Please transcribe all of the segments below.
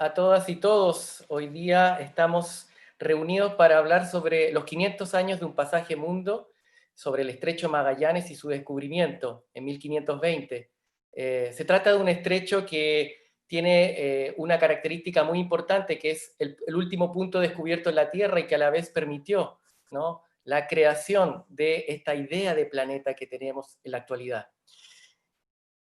a todas y todos. Hoy día estamos reunidos para hablar sobre los 500 años de un pasaje mundo, sobre el estrecho de Magallanes y su descubrimiento en 1520. Se trata de un estrecho que tiene una característica muy importante, que es el último punto descubierto en la Tierra y que a la vez permitió, ¿no?, la creación de esta idea de planeta que tenemos en la actualidad.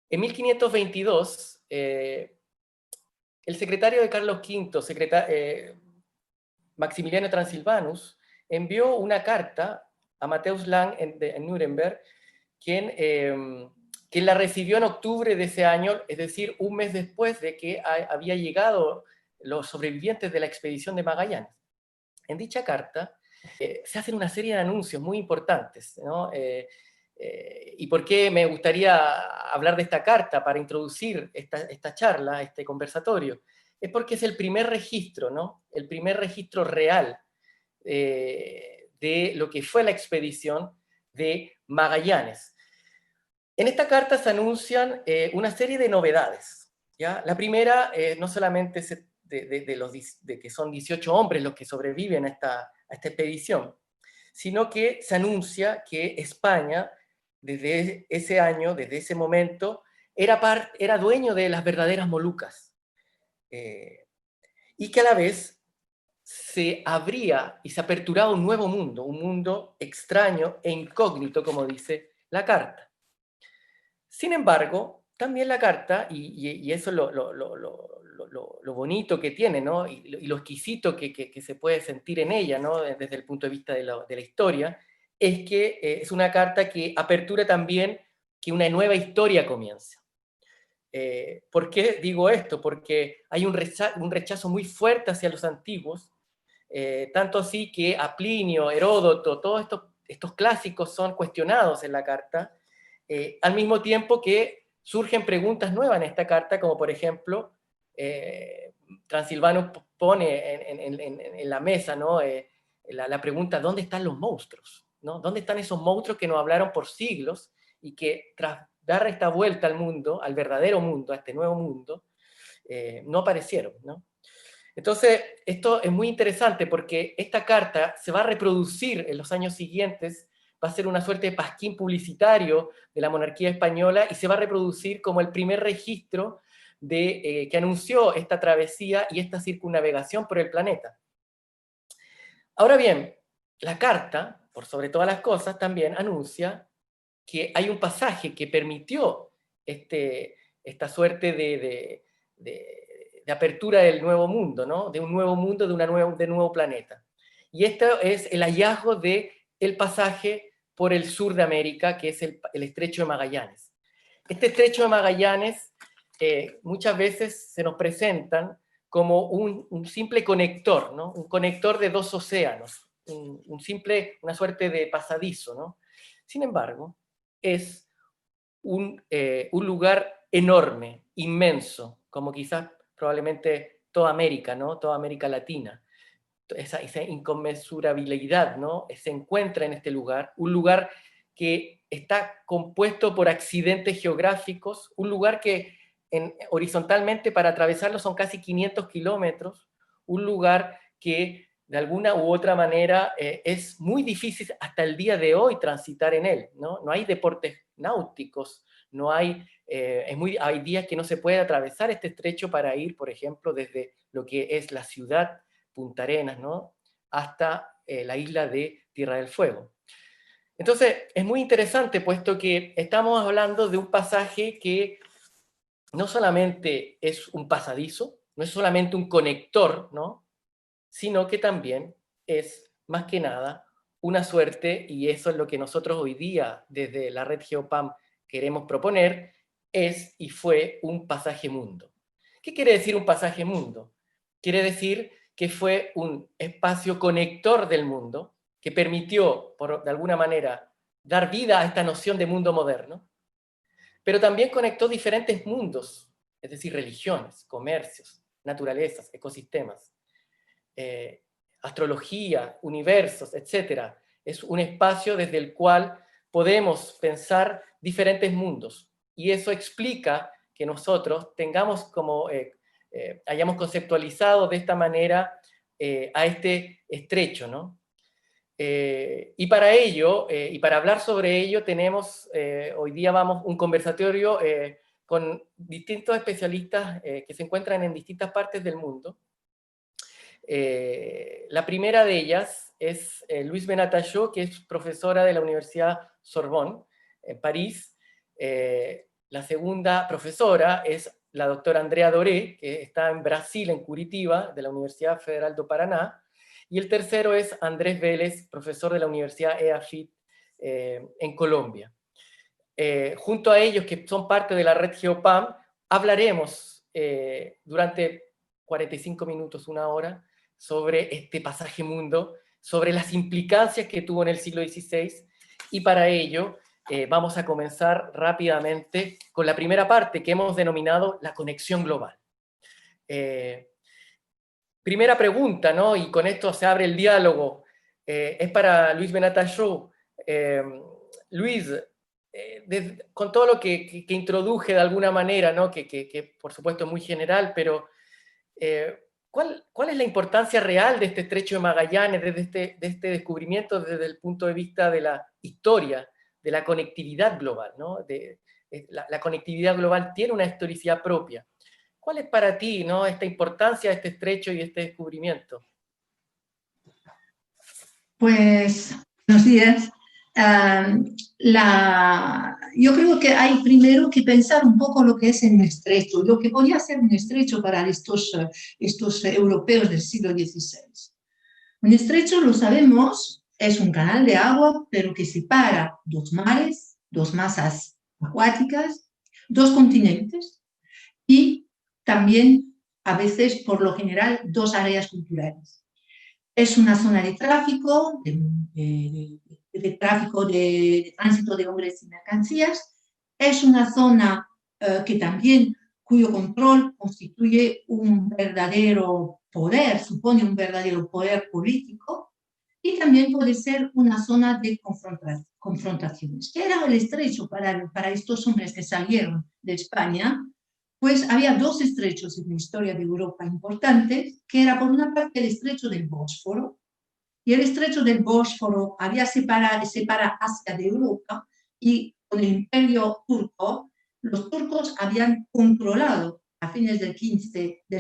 En 1522, el secretario de Carlos V, Maximiliano Transilvanus, envió una carta a Matheus Lang en Nuremberg, quien la recibió en octubre de ese año, es decir, un mes después de que había llegado los sobrevivientes de la expedición de Magallanes. En dicha carta se hacen una serie de anuncios muy importantes, ¿no? ¿Y por qué me gustaría hablar de esta carta para introducir esta charla, este conversatorio? Es porque es el primer registro, ¿no?, el primer registro real de lo que fue la expedición de Magallanes. En esta carta se anuncian una serie de novedades, ¿ya? La primera, no solamente de que son 18 hombres los que sobreviven a esta expedición, sino que se anuncia que España, desde ese año, desde ese momento, era dueño de las verdaderas Molucas, y que a la vez se abría y se aperturaba un nuevo mundo, un mundo extraño e incógnito, como dice la carta. Sin embargo, también la carta, y eso es lo bonito que tiene, ¿no?, y lo exquisito que se puede sentir en ella, ¿no?, desde el punto de vista de la historia, es que es una carta que apertura también que una nueva historia comienza. ¿Por qué digo esto? Porque hay un rechazo muy fuerte hacia los antiguos, tanto así que a Plinio, Heródoto, todos estos clásicos son cuestionados en la carta, al mismo tiempo que surgen preguntas nuevas en esta carta, como por ejemplo, Transilvano pone en la mesa, ¿no?, la pregunta: ¿dónde están los monstruos? ¿No? ¿Dónde están esos monstruos que nos hablaron por siglos y que tras dar esta vuelta al mundo, al verdadero mundo, a este nuevo mundo, no aparecieron, ¿no? Entonces, esto es muy interesante porque esta carta se va a reproducir en los años siguientes, va a ser una suerte de pasquín publicitario de la monarquía española y se va a reproducir como el primer registro que anunció esta travesía y esta circunnavegación por el planeta. Ahora bien, la carta, por sobre todas las cosas, también anuncia que hay un pasaje que permitió esta suerte de apertura del nuevo mundo, ¿no?, de un nuevo mundo, de un nuevo planeta. Y esto es el hallazgo del pasaje por el sur de América, que es el Estrecho de Magallanes. Este Estrecho de Magallanes muchas veces se nos presentan como un simple conector, ¿no?, un conector de dos océanos, una suerte de pasadizo, ¿no? Sin embargo, es un lugar enorme, inmenso, como quizás probablemente toda América, ¿no?, toda América Latina. Esa inconmensurabilidad, ¿no?, se encuentra en este lugar, un lugar que está compuesto por accidentes geográficos, un lugar que horizontalmente para atravesarlo son casi 500 kilómetros, un lugar que de alguna u otra manera es muy difícil hasta el día de hoy transitar en él, ¿no? No hay deportes náuticos, no hay, hay días que no se puede atravesar este estrecho para ir, por ejemplo, desde lo que es la ciudad Punta Arenas, ¿no?, hasta la isla de Tierra del Fuego. Entonces, es muy interesante, puesto que estamos hablando de un pasaje que no solamente es un pasadizo, no es solamente un conector, ¿no?, sino que también es, más que nada, una suerte, y eso es lo que nosotros hoy día, desde la red GeoPAM, queremos proponer, es y fue un pasaje mundo. ¿Qué quiere decir un pasaje mundo? Quiere decir que fue un espacio conector del mundo, que permitió, de alguna manera, dar vida a esta noción de mundo moderno, pero también conectó diferentes mundos, es decir, religiones, comercios, naturalezas, ecosistemas, eh, astrología, universos, etc. Es un espacio desde el cual podemos pensar diferentes mundos, y eso explica que nosotros tengamos como hayamos conceptualizado de esta manera a este estrecho, ¿no? Y para ello, y para hablar sobre ello, tenemos, hoy día vamos un conversatorio con distintos especialistas que se encuentran en distintas partes del mundo. La primera de ellas es Louise Benataillot, que es profesora de la Universidad Sorbonne, en París. La segunda profesora es la doctora Andrea Doré, que está en Brasil, en Curitiba, de la Universidad Federal do Paraná. Y el tercero es Andrés Vélez, profesor de la Universidad EAFIT en Colombia. Junto a ellos, que son parte de la red GeoPAM, hablaremos durante 45 minutos, una hora, sobre este pasaje mundo, sobre las implicancias que tuvo en el siglo XVI, y para ello vamos a comenzar rápidamente con la primera parte que hemos denominado la conexión global. Primera pregunta, ¿no? Y con esto se abre el diálogo, es para Louise Benataillot. Louise, con todo lo que introduje de alguna manera, ¿no? que por supuesto es muy general, pero ¿cuál es la importancia real de este estrecho de Magallanes, de este descubrimiento desde el punto de vista de la historia, de la conectividad global, ¿no? La conectividad global tiene una historicidad propia. ¿Cuál es para ti, ¿no? esta importancia de este estrecho y este descubrimiento? Pues, buenos días. Yo creo que hay primero que pensar un poco lo que es un estrecho, lo que podía ser un estrecho para estos europeos del siglo XVI. Un estrecho, lo sabemos, es un canal de agua, pero que separa dos mares, dos masas acuáticas, dos continentes y también, a veces, por lo general, dos áreas culturales. Es una zona de tráfico, de tránsito de hombres y mercancías. Es una zona que también, cuyo control constituye un verdadero poder, supone un verdadero poder político, y también puede ser una zona de confrontaciones. ¿Qué era el estrecho para estos hombres que salieron de España? Pues había dos estrechos en la historia de Europa importantes, que era por una parte el estrecho del Bósforo, y el estrecho del Bósforo separa Asia de Europa, y con el imperio turco, los turcos habían controlado a fines del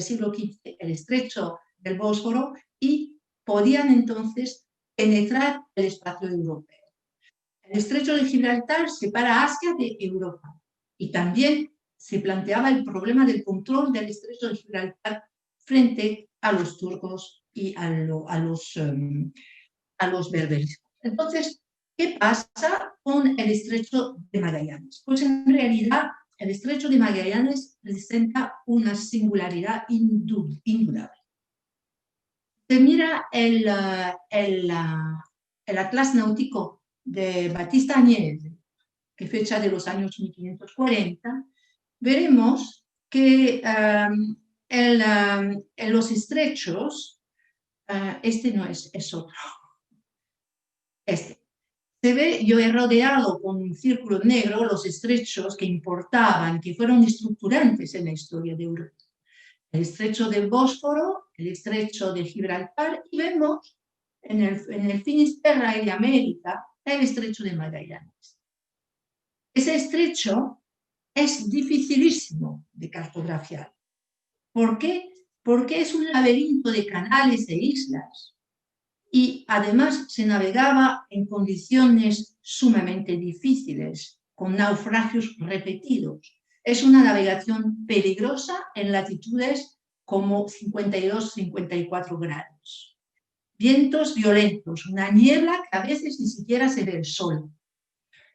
siglo XV el estrecho del Bósforo y podían entonces penetrar el espacio europeo. El estrecho de Gibraltar separa Asia de Europa, y también se planteaba el problema del control del estrecho de Gibraltar frente a los turcos y a los berberiscos. Entonces, ¿qué pasa con el estrecho de Magallanes? Pues en realidad el estrecho de Magallanes presenta una singularidad indudable. Se mira el Atlas Náutico de Battista Agnese, que fecha de los años 1540, veremos que en los estrechos, este no es otro, se ve, yo he rodeado con un círculo negro los estrechos que importaban, que fueron estructurantes en la historia de Europa. El estrecho del Bósforo, el estrecho de Gibraltar, y vemos en el Finisterra y de América el estrecho de Magallanes. Ese estrecho es dificilísimo de cartografiar. ¿Por qué? Porque es un laberinto de canales e islas, y además se navegaba en condiciones sumamente difíciles, con naufragios repetidos. Es una navegación peligrosa en latitudes como 52-54 grados. Vientos violentos, una niebla que a veces ni siquiera se ve el sol.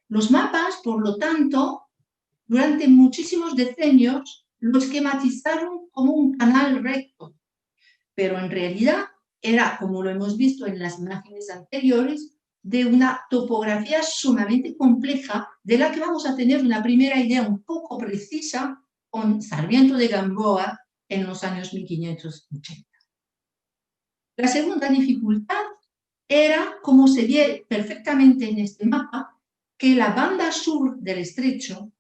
Los mapas, por lo tanto, durante muchísimos decenios lo esquematizaron como un canal recto, pero en realidad era, como lo hemos visto en las imágenes anteriores, de una topografía sumamente compleja, de la que vamos a tener una primera idea un poco precisa con Sarmiento de Gamboa en los años 1580. La segunda dificultad era, como se ve perfectamente en este mapa, que la banda sur del estrecho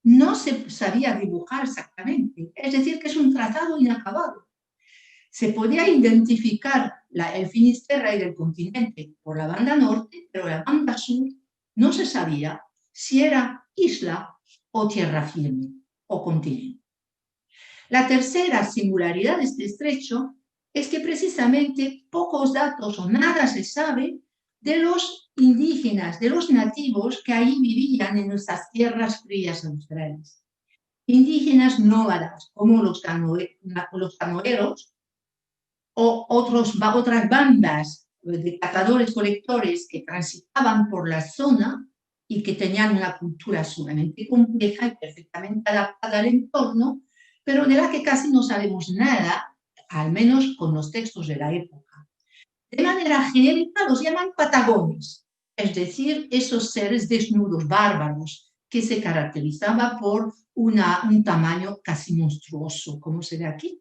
no se sabía dibujar exactamente, es decir, que es un trazado inacabado. Se podía identificar el Finisterre y el continente por la banda norte, pero la banda sur no se sabía si era isla o tierra firme o continente. La tercera singularidad de este estrecho es que precisamente pocos datos o nada se sabe de los indígenas, de los nativos que ahí vivían en nuestras tierras frías australes. Indígenas nómadas, como los canoeros o otras bandas de cazadores-colectores que transitaban por la zona y que tenían una cultura sumamente compleja y perfectamente adaptada al entorno, pero de la que casi no sabemos nada, al menos con los textos de la época. De manera genérica los llaman patagones, es decir, esos seres desnudos, bárbaros, que se caracterizaban por un tamaño casi monstruoso, como se ve aquí.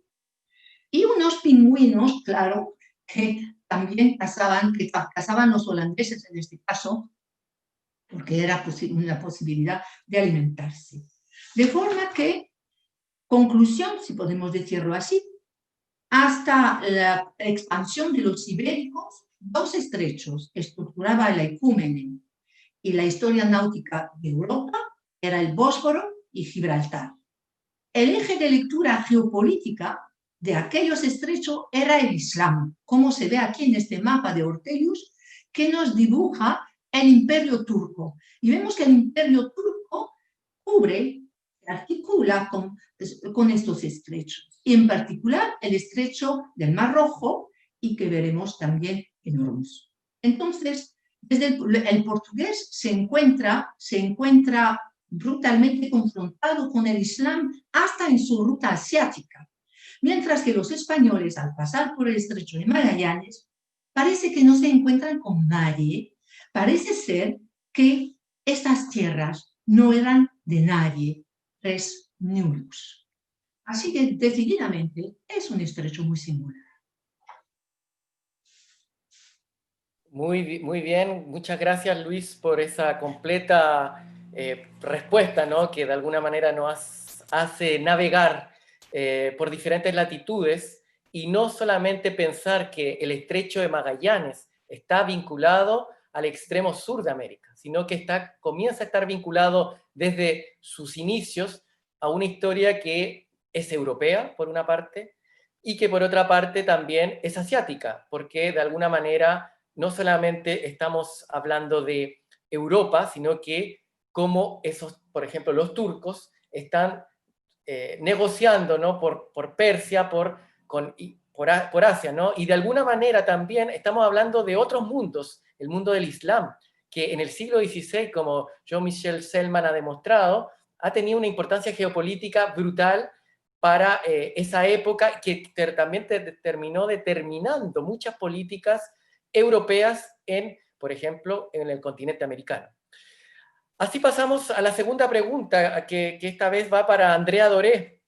Y unos pingüinos, claro, que también cazaban los holandeses en este caso, porque era una posibilidad de alimentarse. De forma que, conclusión, si podemos decirlo así, hasta la expansión de los ibéricos, dos estrechos estructuraba la ecúmene y la historia náutica de Europa, era el Bósforo y Gibraltar. El eje de lectura geopolítica de aquellos estrechos era el Islam, como se ve aquí en este mapa de Ortelius, que nos dibuja el Imperio Turco. Y vemos que el Imperio Turco cubre, articula con estos estrechos, y en particular el estrecho del Mar Rojo, y que veremos también en Hormuz. Entonces, desde el portugués se encuentra brutalmente confrontado con el Islam hasta en su ruta asiática, mientras que los españoles, al pasar por el estrecho de Magallanes, parece que no se encuentran con nadie, parece ser que estas tierras no eran de nadie, res nullus. Así que decididamente es un estrecho muy singular. Muy bien, muchas gracias Luis por esa completa respuesta, ¿no? Que de alguna manera nos hace navegar por diferentes latitudes y no solamente pensar que el estrecho de Magallanes está vinculado al extremo sur de América, sino que comienza a estar vinculado desde sus inicios a una historia que es europea, por una parte, y que por otra parte también es asiática, porque de alguna manera no solamente estamos hablando de Europa, sino que como esos, por ejemplo, los turcos están negociando, ¿no? por Persia, por Asia, ¿no? Y de alguna manera también estamos hablando de otros mundos, el mundo del Islam, que en el siglo XVI, como Jean-Michel Selman ha demostrado, ha tenido una importancia geopolítica brutal para esa época que también terminó determinando muchas políticas europeas por ejemplo, en el continente americano. Así pasamos a la segunda pregunta, que esta vez va para Andrea Doré.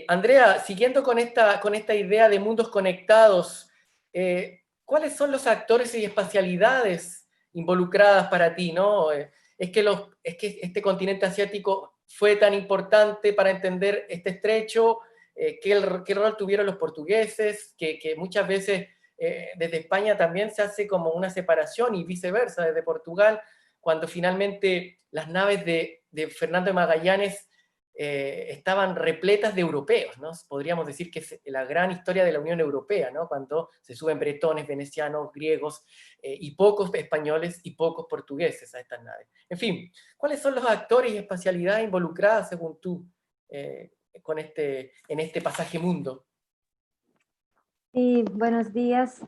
Andrea, siguiendo con esta idea de mundos conectados, ¿cuáles son los actores y espacialidades involucradas para ti, ¿no? Es que este continente asiático fue tan importante para entender este estrecho, ¿qué rol tuvieron los portugueses, que muchas veces desde España también se hace como una separación y viceversa, desde Portugal, cuando finalmente las naves de Fernando de Magallanes estaban repletas de europeos, ¿no? Podríamos decir que es la gran historia de la Unión Europea, ¿no? Cuando se suben bretones, venecianos, griegos, y pocos españoles y pocos portugueses a estas naves. En fin, ¿cuáles son los actores y espacialidades involucradas, según tú, en este pasaje mundo? Sí, buenos días.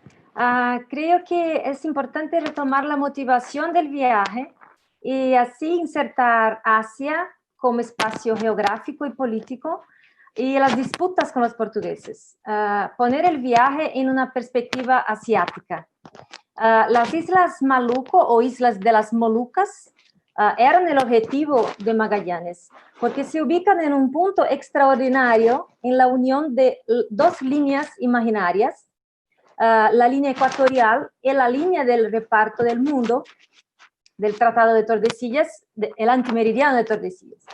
Creo que es importante retomar la motivación del viaje y así insertar Asia como espacio geográfico y político y las disputas con los portugueses. Poner el viaje en una perspectiva asiática. Las Islas Maluco o Islas de las Molucas eran el objetivo de Magallanes, porque se ubican en un punto extraordinario en la unión de dos líneas imaginarias, la línea ecuatorial y la línea del reparto del mundo, del Tratado de Tordesillas, el antimeridiano de Tordesillas.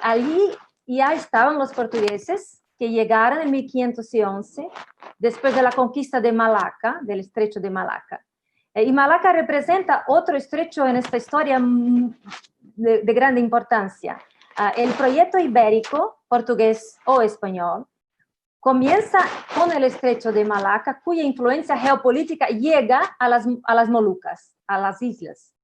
Allí ya estaban los portugueses que llegaron en 1511, después de la conquista de Malaca, del estrecho de Malaca. Y Malaca representa otro estrecho en esta historia de grande importancia. El proyecto ibérico, portugués o español, comienza con el estrecho de Malaca, cuya influencia geopolítica llega a las Molucas, a las islas.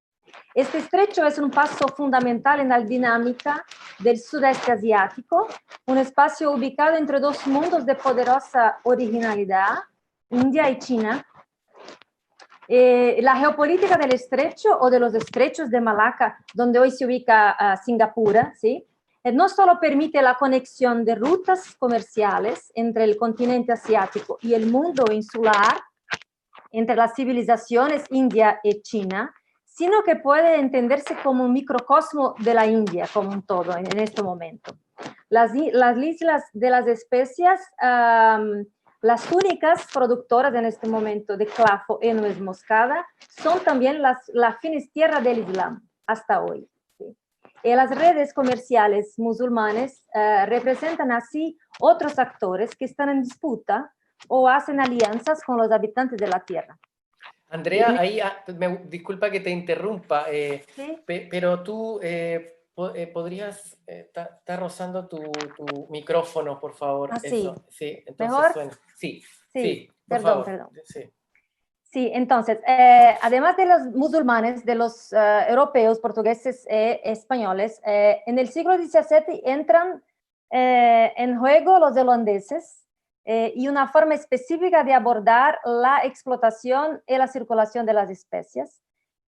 Este estrecho es un paso fundamental en la dinámica del sudeste asiático, un espacio ubicado entre dos mundos de poderosa originalidad, India y China. La geopolítica del estrecho o de los estrechos de Malaca, donde hoy se ubica Singapur, ¿sí? No solo permite la conexión de rutas comerciales entre el continente asiático y el mundo insular, entre las civilizaciones India y China, sino que puede entenderse como un microcosmo de la India como un todo en este momento. Las islas de las especias, las únicas productoras en este momento de clavo y nuez moscada, son también la finestierra del Islam hasta hoy. ¿Sí? Y las redes comerciales musulmanes representan así otros actores que están en disputa o hacen alianzas con los habitantes de la tierra. Andrea, ahí, disculpa que te interrumpa, ¿Sí? pero tú podrías, está rozando tu micrófono, por favor. Ah, sí. Eso, sí, entonces ¿Mejor? suena. Sí, Sí, sí, por perdón, favor. perdón. Sí. Sí, entonces, además de los musulmanes, de los europeos, portugueses y españoles, en el siglo XVII entran en juego los holandeses y una forma específica de abordar la explotación y la circulación de las especies,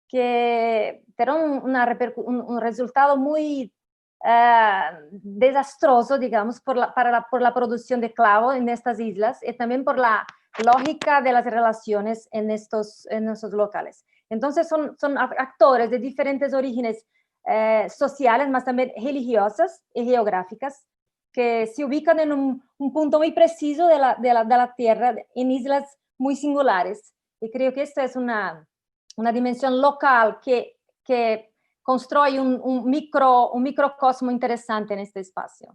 que tuvieron un resultado muy desastroso, digamos, por la producción de clavo en estas islas y también por la lógica de las relaciones en estos locales. Entonces son actores de diferentes orígenes sociales, más también religiosas y geográficas, que se ubican en un punto muy preciso de la Tierra, en islas muy singulares. Y creo que esta es una dimensión local que construye un microcosmo interesante en este espacio.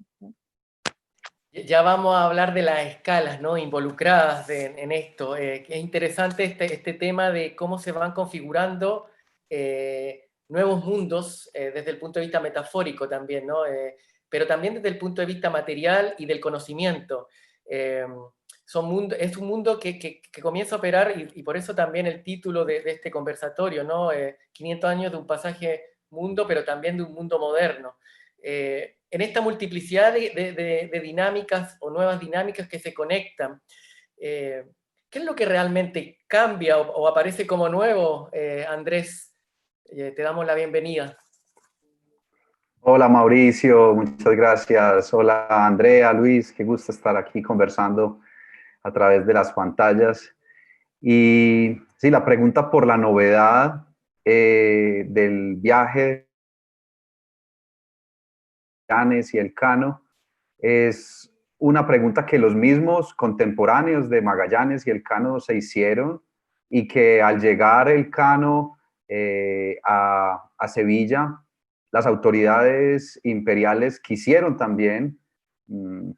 Ya vamos a hablar de las escalas, ¿no?, involucradas en esto. Es interesante este tema de cómo se van configurando nuevos mundos desde el punto de vista metafórico también, ¿no? Pero también desde el punto de vista material y del conocimiento. Es un mundo que comienza a operar y por eso también el título de este conversatorio, ¿no? 500 años de un pasaje mundo, pero también de un mundo moderno. En esta multiplicidad de dinámicas o nuevas dinámicas que se conectan, ¿qué es lo que realmente cambia o aparece como nuevo, Andrés? Te damos la bienvenida. Hola Mauricio, muchas gracias. Hola Andrea, Luis, qué gusto estar aquí conversando a través de las pantallas. Y sí, la pregunta por la novedad del viaje y el Cano es una pregunta que los mismos contemporáneos de Magallanes y el Cano se hicieron y que al llegar el Cano a Sevilla, las autoridades imperiales quisieron también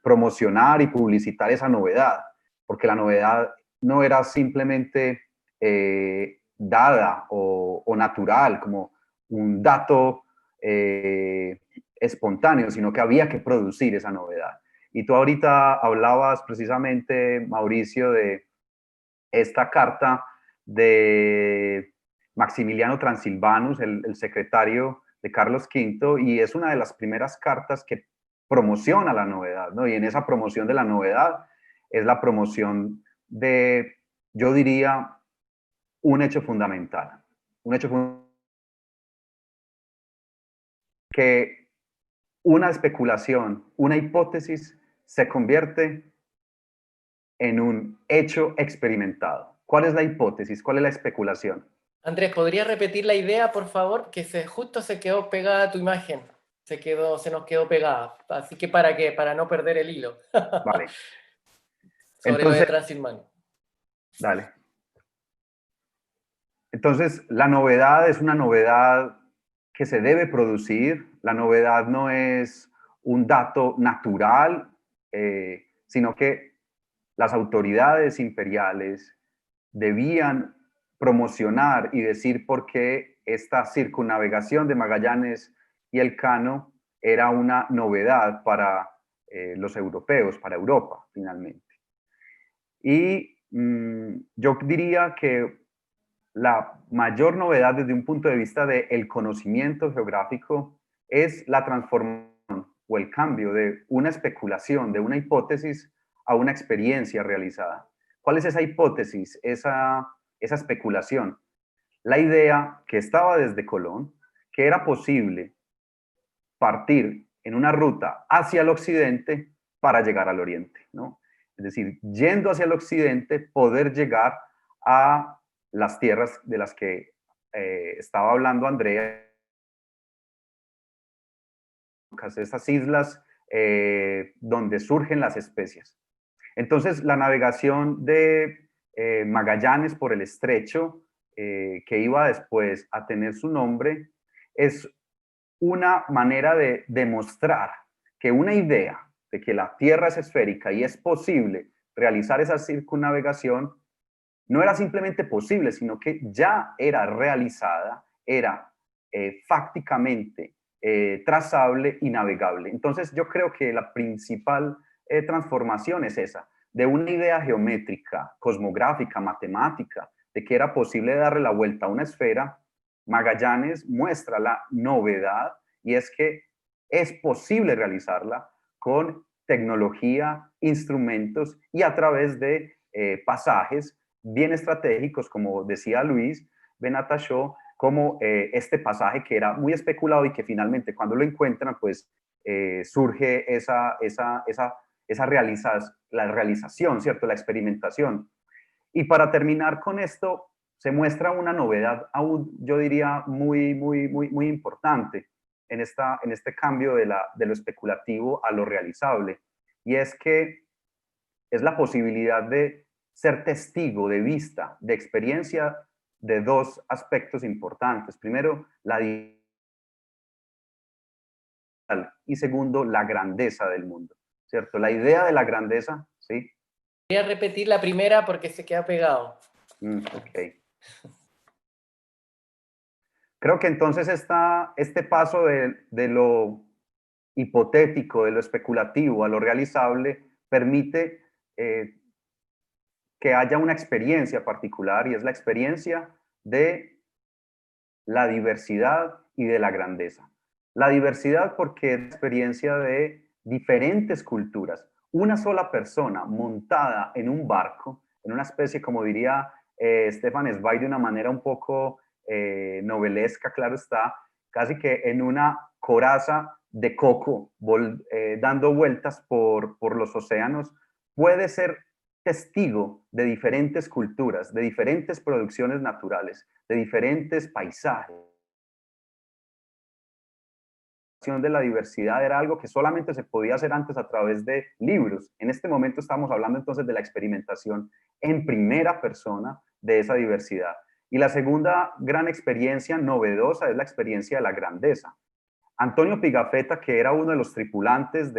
promocionar y publicitar esa novedad, porque la novedad no era simplemente dada o natural, como un dato espontáneo, sino que había que producir esa novedad. Y tú ahorita hablabas precisamente, Mauricio, de esta carta de Maximiliano Transilvanus, el secretario de Carlos V, y es una de las primeras cartas que promociona la novedad, ¿no? Y en esa promoción de la novedad es la promoción de, yo diría, un hecho fundamental. Un hecho fundamental que una especulación, una hipótesis se convierte en un hecho experimentado. ¿Cuál es la hipótesis? ¿Cuál es la especulación? Andrés, ¿podrías repetir la idea, por favor? Que justo se quedó pegada tu imagen. Se nos quedó pegada. Así que para no perder el hilo. Vale. Sobre Entonces, lo de Transilvania. dale. Entonces, la novedad es una novedad que se debe producir. La novedad no es un dato natural, sino que las autoridades imperiales debían promocionar y decir por qué esta circunnavegación de Magallanes y Elcano era una novedad para los europeos, para Europa, finalmente. Y yo diría que la mayor novedad desde un punto de vista del conocimiento geográfico es la transformación o el cambio de una especulación, de una hipótesis a una experiencia realizada. ¿Cuál es esa hipótesis, esa especulación? La idea que estaba desde Colón, que era posible partir en una ruta hacia el occidente para llegar al oriente, ¿no? Es decir, yendo hacia el occidente, poder llegar a las tierras de las que estaba hablando Andrea, esas islas donde surgen las especias. Entonces, la navegación de Magallanes por el estrecho, que iba después a tener su nombre, es una manera de demostrar que una idea de que la Tierra es esférica y es posible realizar esa circunnavegación, no era simplemente posible, sino que ya era realizada, era fácticamente trazable y navegable. Entonces yo creo que la principal transformación es esa, de una idea geométrica, cosmográfica, matemática, de que era posible darle la vuelta a una esfera. Magallanes muestra la novedad y es que es posible realizarla con tecnología, instrumentos y a través de pasajes bien estratégicos, como decía Luis Benatachó, como este pasaje que era muy especulado y que finalmente cuando lo encuentran, pues surge la realización, ¿cierto? La experimentación. Y para terminar con esto, se muestra una novedad aún, yo diría, muy importante en este cambio de lo especulativo a lo realizable. Y es que es la posibilidad de ser testigo, de vista, de experiencia de dos aspectos importantes. Primero, la y segundo, la grandeza del mundo, ¿cierto? La idea de la grandeza, ¿sí? Voy a repetir la primera porque se queda pegado. Ok. Creo que entonces este paso de lo hipotético, de lo especulativo a lo realizable, permite que haya una experiencia particular y es la experiencia de la diversidad y de la grandeza. La diversidad porque es la experiencia de diferentes culturas. Una sola persona montada en un barco, en una especie, como diría Stefan Zweig, de una manera un poco novelesca, claro está, casi que en una coraza de coco, dando vueltas por los océanos, puede ser testigo de diferentes culturas, de diferentes producciones naturales, de diferentes paisajes. De la diversidad era algo que solamente se podía hacer antes a través de libros. En este momento estamos hablando entonces de la experimentación en primera persona de esa diversidad. Y la segunda gran experiencia novedosa es la experiencia de la grandeza. Antonio Pigafetta, que era uno de los tripulantes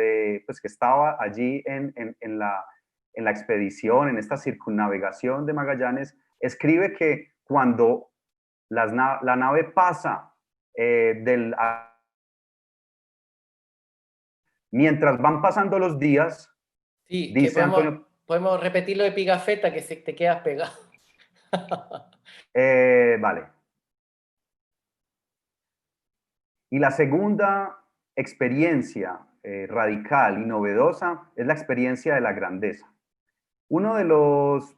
pues, que estaba allí en la expedición, en esta circunnavegación de Magallanes, escribe que cuando la nave pasa mientras van pasando los días, sí, dice Antonio... Podemos repetir lo de Pigafetta, que te quedas pegado. Vale. Y la segunda experiencia radical y novedosa es la experiencia de la grandeza. Uno de los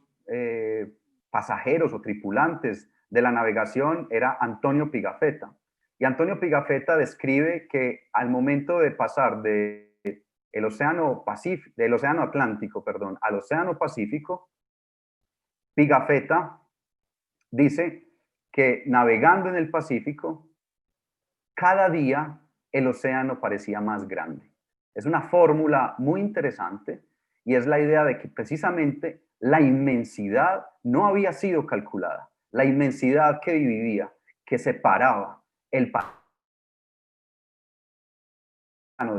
pasajeros o tripulantes de la navegación era Antonio Pigafetta. Y Antonio Pigafetta describe que al momento de pasar del océano Atlántico, al océano Pacífico, Pigafetta dice que navegando en el Pacífico, cada día el océano parecía más grande. Es una fórmula muy interesante y es la idea de que precisamente la inmensidad no había sido calculada. la inmensidad que dividía, que separaba el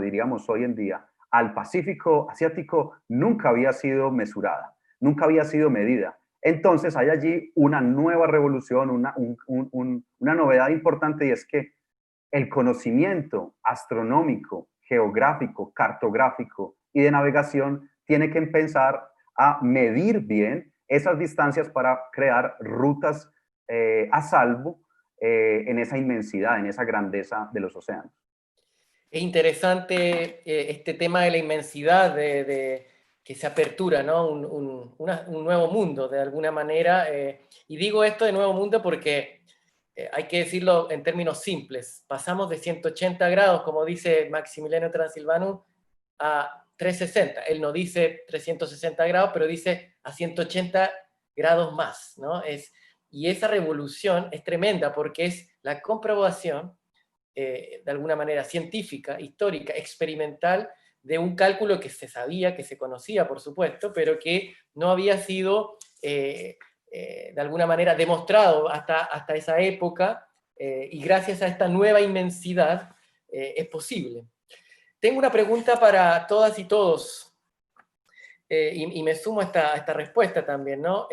diríamos hoy en día, al Pacífico asiático nunca había sido mesurada, nunca había sido medida. Entonces hay allí una nueva revolución, una novedad importante, y es que el conocimiento astronómico, geográfico, cartográfico y de navegación tiene que empezar a medir bien esas distancias para crear rutas a salvo en esa inmensidad, en esa grandeza de los océanos. Es interesante este tema de la inmensidad, que se apertura, ¿no? Un nuevo mundo, de alguna manera. Y digo esto de nuevo mundo porque hay que decirlo en términos simples. Pasamos de 180 grados, como dice Maximiliano Transilvano, a 360. Él no dice 360 grados, pero dice a 180 grados más, ¿no? Y esa revolución es tremenda porque es la comprobación de alguna manera científica, histórica, experimental, de un cálculo que se sabía, que se conocía, por supuesto, pero que no había sido de alguna manera demostrado hasta esa época, y gracias a esta nueva inmensidad es posible. Tengo una pregunta para todas y todos, y me sumo a esta respuesta también, ¿no?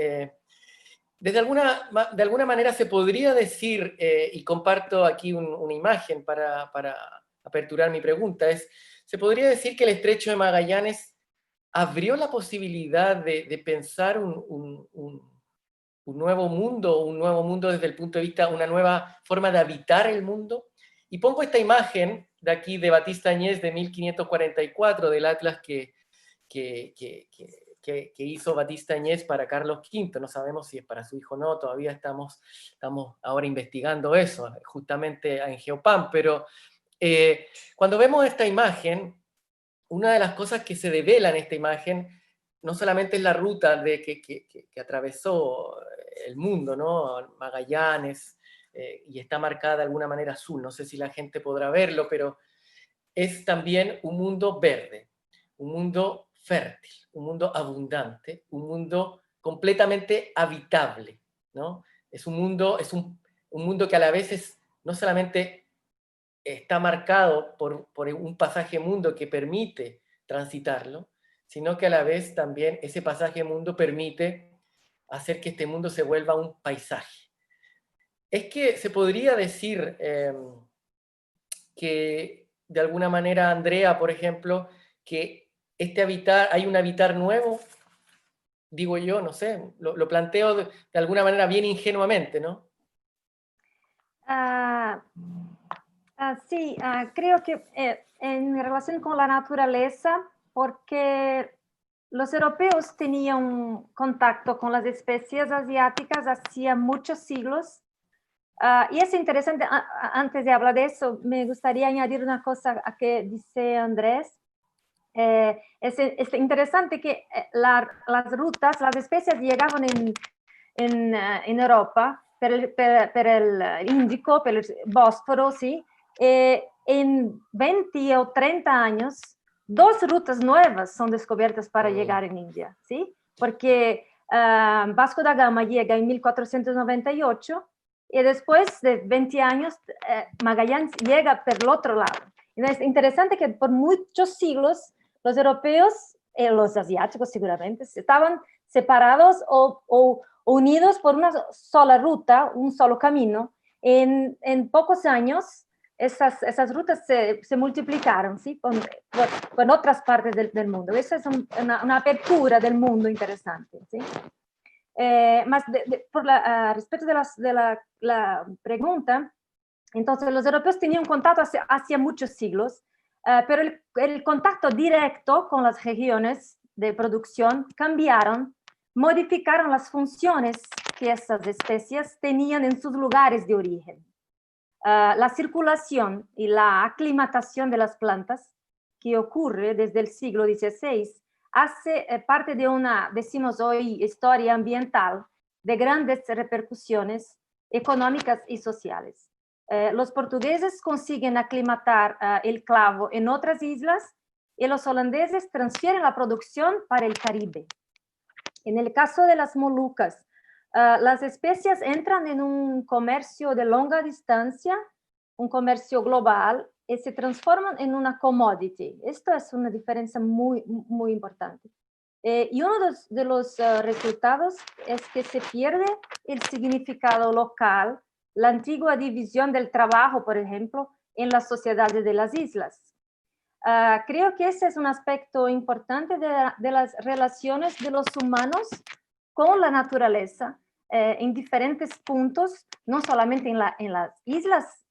De alguna manera se podría decir, y comparto aquí una imagen para aperturar mi pregunta, se podría decir que el Estrecho de Magallanes abrió la posibilidad de pensar un nuevo mundo desde el punto de vista, una nueva forma de habitar el mundo. Y pongo esta imagen de aquí de Batista Añez de 1544, del Atlas que hizo Batista Añez para Carlos V. No sabemos si es para su hijo o no, todavía estamos ahora investigando eso, justamente en Geopam, pero cuando vemos esta imagen, una de las cosas que se devela en esta imagen no solamente es la ruta que atravesó el mundo, ¿no? Magallanes, y está marcada de alguna manera azul, no sé si la gente podrá verlo, pero es también un mundo verde, un mundo fértil, un mundo abundante, un mundo completamente habitable, ¿no? Es un mundo que a la vez no solamente está marcado por un pasaje mundo que permite transitarlo, sino que a la vez también ese pasaje mundo permite hacer que este mundo se vuelva un paisaje. Es que se podría decir que de alguna manera, Andrea, por ejemplo, que hay un habitar nuevo, digo yo, no sé, lo planteo de alguna manera bien ingenuamente, ¿no? Sí, creo que en relación con la naturaleza, porque los europeos tenían contacto con las especies asiáticas hacía muchos siglos. Y es interesante, antes de hablar de eso, me gustaría añadir una cosa a que dice Andrés. Es interesante que las rutas, las especies llegaban en Europa per el Índico, per el Bósforo, ¿sí? En 20 o 30 años, 2 rutas nuevas son descubiertas para llegar en India, ¿sí? Porque Vasco da Gama llega en 1498 y después de 20 años Magallanes llega por el otro lado. Es interesante que por muchos siglos los europeos, los asiáticos seguramente, estaban separados o unidos por una sola ruta, un solo camino. En pocos años esas rutas se multiplicaron, ¿sí? Con otras partes del mundo. Esa es una apertura del mundo interesante, ¿sí? Más respecto de la pregunta, entonces los europeos tenían contacto hace muchos siglos, pero el contacto directo con las regiones de producción cambiaron, modificaron las funciones que esas especies tenían en sus lugares de origen. La circulación y la aclimatación de las plantas, que ocurre desde el siglo XVI, hace parte de una, decimos hoy, historia ambiental de grandes repercusiones económicas y sociales. Los portugueses consiguen aclimatar el clavo en otras islas y los holandeses transfieren la producción para el Caribe. En el caso de las Molucas, las especies entran en un comercio de larga distancia, un comercio global, y se transforman en una commodity. Esto es una diferencia muy, muy importante. Y uno de los resultados es que se pierde el significado local, la antigua división del trabajo, por ejemplo, en las sociedades de las islas. Creo que ese es un aspecto importante de las relaciones de los humanos con la naturaleza en diferentes puntos, no solamente en las islas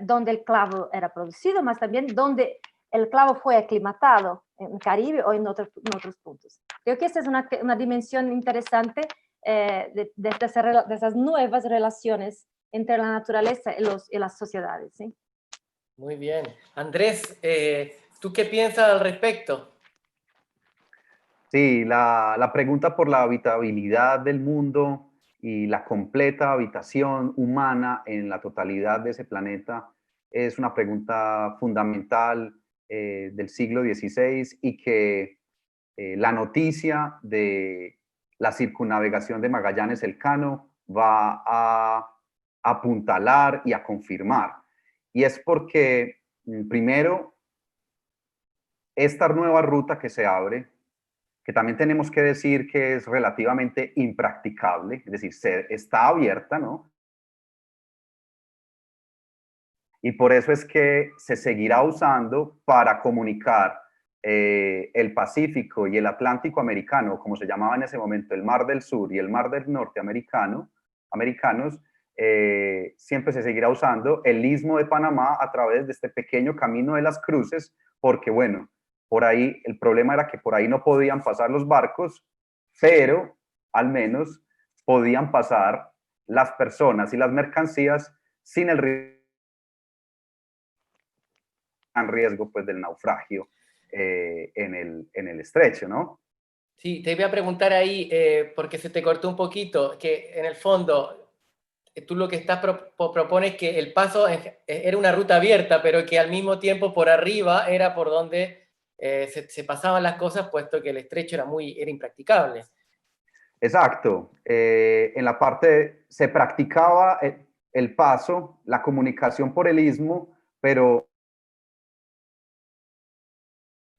donde el clavo era producido, mas también donde el clavo fue aclimatado, en Caribe o en otros puntos. Creo que esa es una dimensión interesante de esas nuevas relaciones entre la naturaleza y las sociedades, ¿sí? Muy bien. Andrés, ¿tú qué piensas al respecto? Sí, la pregunta por la habitabilidad del mundo y la completa habitación humana en la totalidad de ese planeta es una pregunta fundamental del siglo XVI y que la noticia de la circunnavegación de Magallanes Elcano va a apuntalar y a confirmar. Y es porque, primero, esta nueva ruta que se abre, que también tenemos que decir que es relativamente impracticable, es decir, está abierta, ¿no? Y por eso es que se seguirá usando para comunicar el Pacífico y el Atlántico americano, como se llamaba en ese momento, el Mar del Sur y el Mar del Norte americanos, siempre se seguirá usando el Istmo de Panamá a través de este pequeño camino de las cruces, porque bueno, por ahí el problema era que por ahí no podían pasar los barcos, pero al menos podían pasar las personas y las mercancías sin el riesgo pues del naufragio en el estrecho, ¿no? Sí, te voy a preguntar ahí, porque se te cortó un poquito, que en el fondo tú lo que estás propones que el paso era una ruta abierta, pero que al mismo tiempo por arriba era por donde se pasaban las cosas, puesto que el estrecho era impracticable. Exacto. En la parte se practicaba el paso, la comunicación por el istmo, pero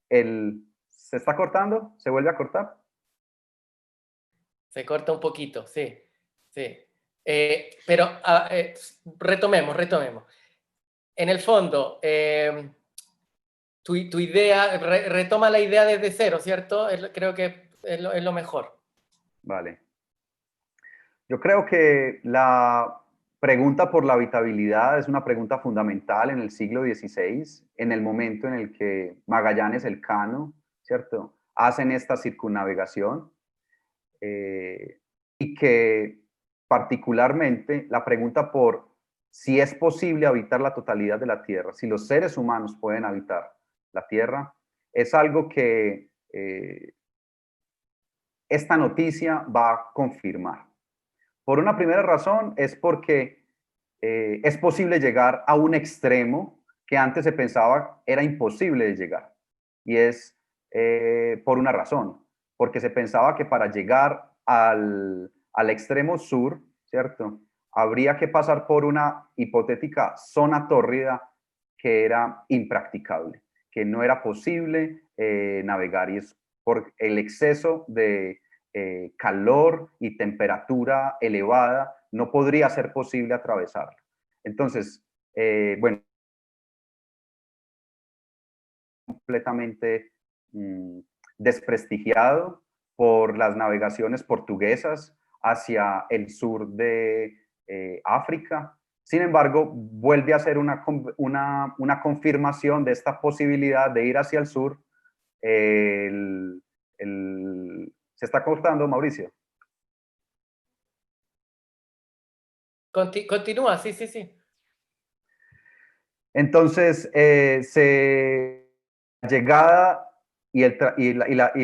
¿se está cortando? ¿Se vuelve a cortar? Se corta un poquito, sí, sí. Pero retomemos. En el fondo, tu idea, retoma la idea desde cero, ¿cierto? Creo que es lo mejor. Vale. Yo creo que la pregunta por la habitabilidad es una pregunta fundamental en el siglo XVI, en el momento en el que Magallanes Elcano, ¿cierto?, hacen esta circunnavegación y que particularmente la pregunta por si es posible habitar la totalidad de la Tierra, si los seres humanos pueden habitar la Tierra, es algo que esta noticia va a confirmar. Por una primera razón es porque es posible llegar a un extremo que antes se pensaba era imposible de llegar. Y es por una razón, porque se pensaba que para llegar al extremo sur, ¿cierto? Habría que pasar por una hipotética zona tórrida que era impracticable, que no era posible navegar, y es por el exceso de calor y temperatura elevada, no podría ser posible atravesarla. Entonces, bueno, completamente desprestigiado por las navegaciones portuguesas hacia el sur de África. Sin embargo, vuelve a ser una confirmación de esta posibilidad de ir hacia el sur. ¿Se está cortando, Mauricio? Continúa, sí. Entonces, la llegada y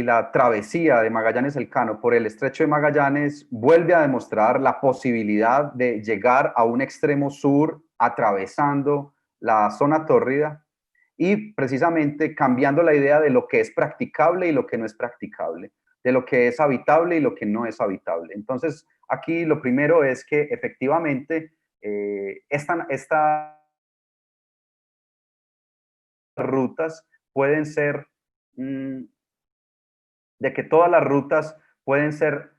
la travesía de Magallanes Elcano por el estrecho de Magallanes vuelve a demostrar la posibilidad de llegar a un extremo sur atravesando la zona tórrida y precisamente cambiando la idea de lo que es practicable y lo que no es practicable, de lo que es habitable y lo que no es habitable. Entonces, aquí lo primero es que efectivamente estas rutas pueden ser, de que todas las rutas pueden ser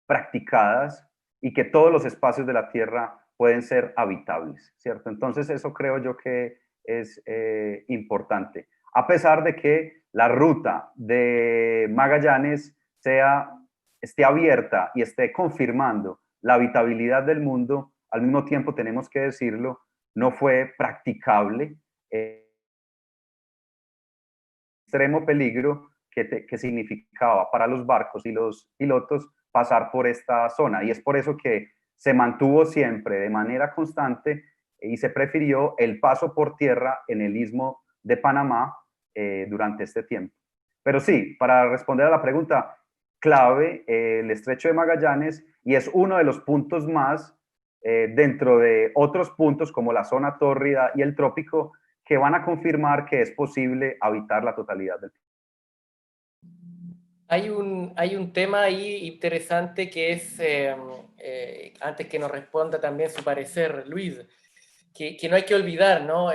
practicadas y que todos los espacios de la Tierra pueden ser habitables, ¿cierto? Entonces eso creo yo que es importante. A pesar de que la ruta de Magallanes esté abierta y esté confirmando la habitabilidad del mundo, al mismo tiempo tenemos que decirlo, no fue practicable. Extremo peligro que significaba para los barcos y los pilotos pasar por esta zona. Y es por eso que se mantuvo siempre de manera constante y se prefirió el paso por tierra en el istmo de Panamá durante este tiempo. Pero sí, para responder a la pregunta clave, el estrecho de Magallanes, y es uno de los puntos más dentro de otros puntos como la zona tórrida y el trópico que van a confirmar que es posible habitar la totalidad del planeta. Hay un tema ahí interesante que es, antes que nos responda también su parecer, Luis, que no hay que olvidar, ¿no?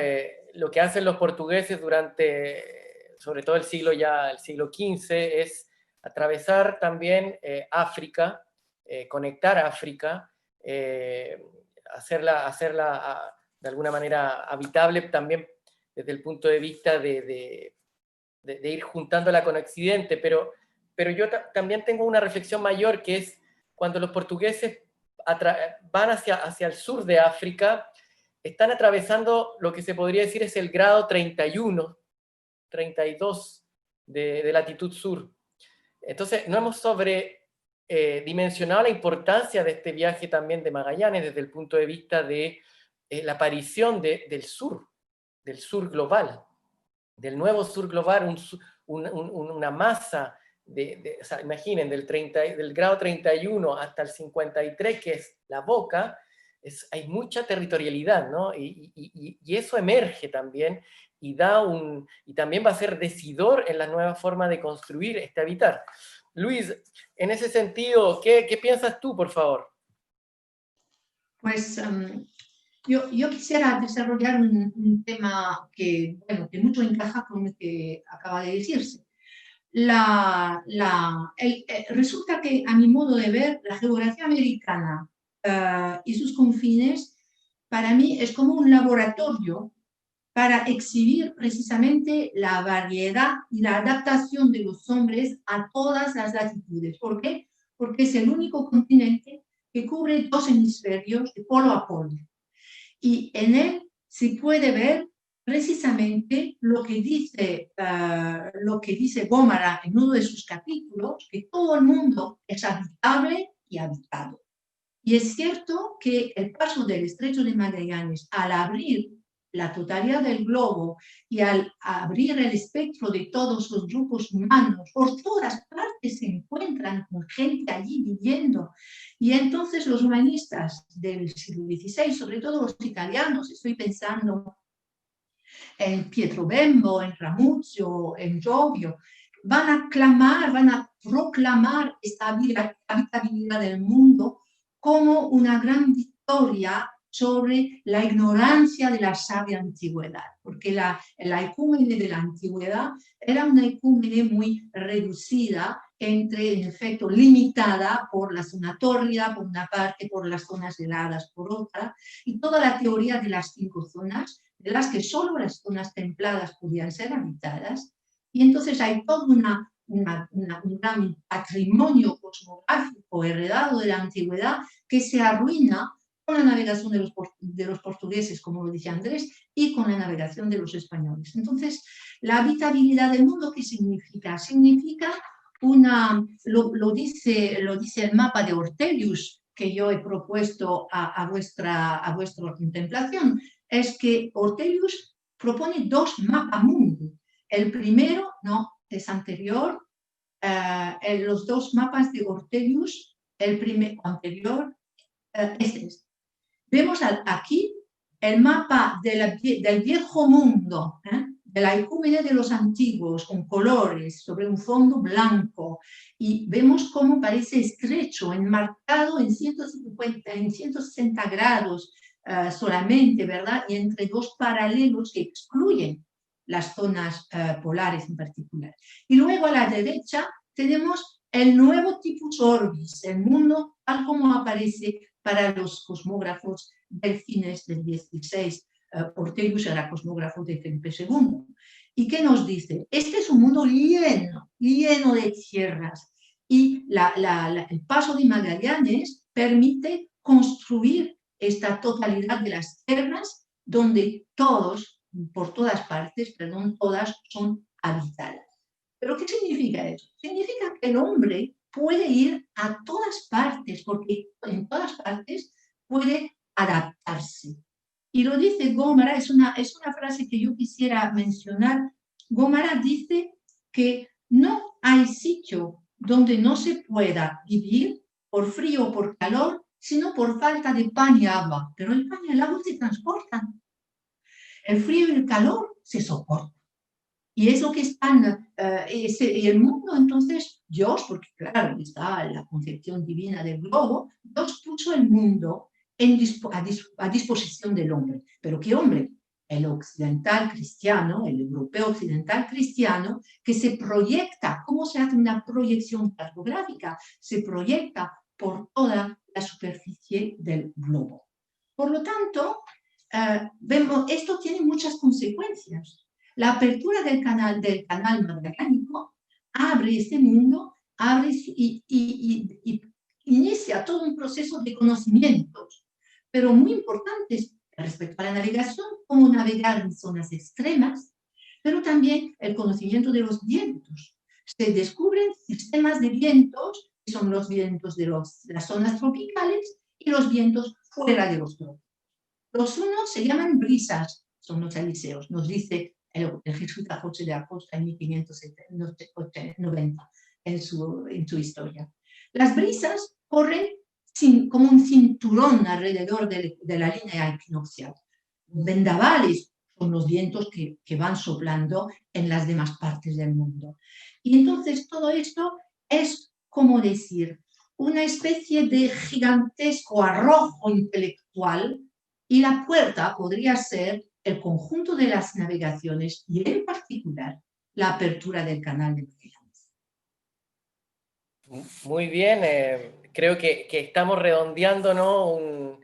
Lo que hacen los portugueses durante, sobre todo el siglo XV, es atravesar también África, conectar África, hacerla de alguna manera habitable también desde el punto de vista de ir juntándola con Occidente, pero yo también tengo una reflexión mayor, que es cuando los portugueses van hacia el sur de África, están atravesando lo que se podría decir es el grado 31, 32 de latitud sur. Entonces, no hemos dimensionado la importancia de este viaje también de Magallanes desde el punto de vista de la aparición del sur global, del nuevo sur global, una masa o sea, imaginen, del grado 31 hasta el 53, que es la boca, hay mucha territorialidad, ¿no? Y eso emerge también y también va a ser decidor en la nueva forma de construir este habitar. Luis, en ese sentido, ¿qué piensas tú, por favor? Pues yo quisiera desarrollar un tema que mucho encaja con lo que acaba de decirse. Resulta que, a mi modo de ver, la geografía americana y sus confines, para mí, es como un laboratorio para exhibir precisamente la variedad y la adaptación de los hombres a todas las latitudes. ¿Por qué? Porque es el único continente que cubre 2 hemisferios de polo a polo. Y en él se puede ver precisamente lo que dice Gómara en uno de sus capítulos, que todo el mundo es habitable y habitado. Y es cierto que el paso del Estrecho de Magallanes, al abrir la totalidad del globo y al abrir el espectro de todos los grupos humanos, por todas partes se encuentran con gente allí viviendo. Y entonces los humanistas del siglo XVI, sobre todo los italianos, estoy pensando en Pietro Bembo, en Ramusio, en Giovio, van a proclamar esta habitabilidad del mundo como una gran victoria sobre la ignorancia de la sabia antigüedad, porque la ecúmene de la antigüedad era una ecúmene muy reducida, en efecto limitada por la zona tórrida por una parte, por las zonas heladas por otra, y toda la teoría de las 5 zonas, de las que solo las zonas templadas podían ser habitadas, y entonces hay todo un gran patrimonio cosmográfico heredado de la antigüedad que se arruina con la navegación de los portugueses, como lo dice Andrés, y con la navegación de los españoles. Entonces, la habitabilidad del mundo, ¿qué significa? Significa lo dice el mapa de Ortelius, que yo he propuesto a vuestra contemplación, es que Ortelius propone 2 mapas mundi. El primero, no, es anterior, los 2 mapas de Ortelius, el primero anterior, es. Vemos aquí el mapa del viejo mundo, de la icúmene de los antiguos, con colores, sobre un fondo blanco, y vemos cómo parece estrecho, enmarcado en 150, en 160 grados solamente, ¿verdad? Y entre dos paralelos que excluyen las zonas polares en particular. Y luego a la derecha tenemos el nuevo Typhus Orbis, el mundo tal como aparece para los cosmógrafos del fines del 16. Ortelius era cosmógrafo de Felipe II. ¿Y qué nos dice? Este es un mundo lleno, lleno de tierras. Y el paso de Magallanes permite construir esta totalidad de las tierras donde todos, por todas partes, perdón, todas son habitadas. ¿Pero qué significa eso? Significa que el hombre puede ir a todas partes, porque en todas partes puede adaptarse. Y lo dice Gómara, es una frase que yo quisiera mencionar. Gómara dice que no hay sitio donde no se pueda vivir por frío o por calor, sino por falta de pan y agua. Pero el pan y el agua se transportan. El frío y el calor se soportan. Y eso que están, y el mundo, entonces, Dios, porque claro, está la concepción divina del globo, Dios puso el mundo a disposición del hombre. ¿Pero qué hombre? El occidental cristiano, el europeo occidental cristiano, que se proyecta. ¿Cómo se hace una proyección cartográfica? Se proyecta por toda la superficie del globo. Por lo tanto, vemos, esto tiene muchas consecuencias. La apertura del canal magallánico abre este mundo, abre y inicia todo un proceso de conocimientos, pero muy importantes respecto a la navegación, como navegar en zonas extremas, pero también el conocimiento de los vientos. Se descubren sistemas de vientos, que son los vientos de las zonas tropicales y los vientos fuera de los trópicos. Los unos se llaman brisas, son los aliseos, nos dice el jesuita José de Acosta en 1590 en su historia. Las brisas corren como un cinturón alrededor de la línea equinoccial. Los vendavales son los vientos que van soplando en las demás partes del mundo. Y entonces todo esto es, como decir, una especie de gigantesco arrojo intelectual, y la puerta podría ser el conjunto de las navegaciones y en particular la apertura del canal de Magallanes. Muy bien, creo que estamos redondeando, ¿no?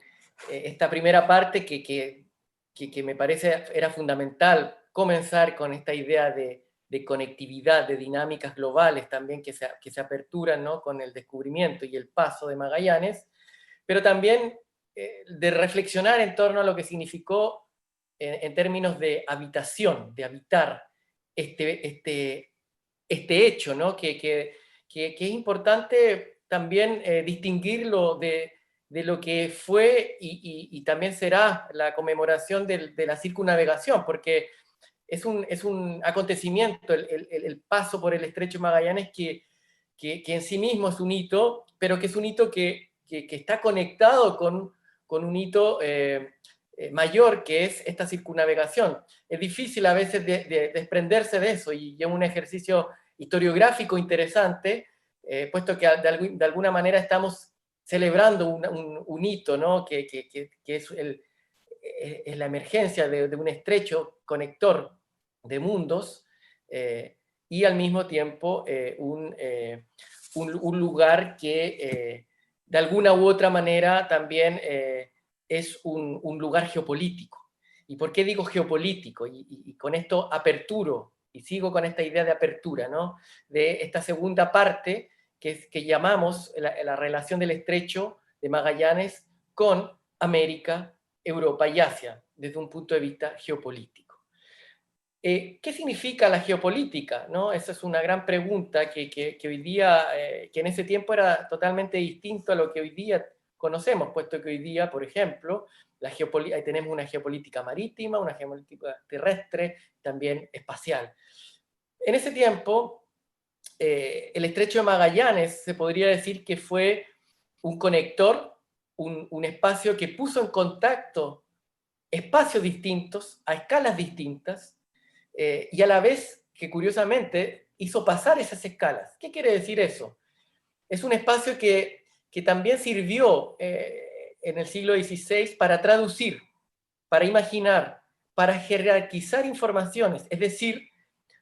Esta primera parte que me parece era fundamental comenzar con esta idea de conectividad, de dinámicas globales también que se aperturan, ¿no? Con el descubrimiento y el paso de Magallanes, pero también de reflexionar en torno a lo que significó en términos de habitación, de habitar este hecho, ¿no? Que es importante también distinguirlo de lo que fue y también será la conmemoración de la circunnavegación, porque es un acontecimiento, el paso por el Estrecho de Magallanes, que en sí mismo es un hito, pero que es un hito que está conectado con un hito mayor, que es esta circunnavegación. Es difícil a veces desprenderse de eso, y es un ejercicio historiográfico interesante, puesto que de alguna manera estamos celebrando un hito, ¿no? que es la emergencia de un estrecho conector de mundos, y al mismo tiempo un lugar que de alguna u otra manera también es un lugar geopolítico. ¿Y por qué digo geopolítico? Y con esto aperturo, y sigo con esta idea de apertura, ¿no? De esta segunda parte que llamamos la relación del Estrecho de Magallanes con América, Europa y Asia, desde un punto de vista geopolítico. ¿Qué significa la geopolítica? ¿No? Esa es una gran pregunta que hoy día, que en ese tiempo era totalmente distinto a lo que hoy día conocemos, puesto que hoy día, por ejemplo, tenemos una geopolítica marítima, una geopolítica terrestre, también espacial. En ese tiempo, el Estrecho de Magallanes se podría decir que fue un conector, un espacio que puso en contacto espacios distintos, a escalas distintas, y a la vez que curiosamente hizo pasar esas escalas. ¿Qué quiere decir eso? Es un espacio que también sirvió en el siglo XVI para traducir, para imaginar, para jerarquizar informaciones. Es decir,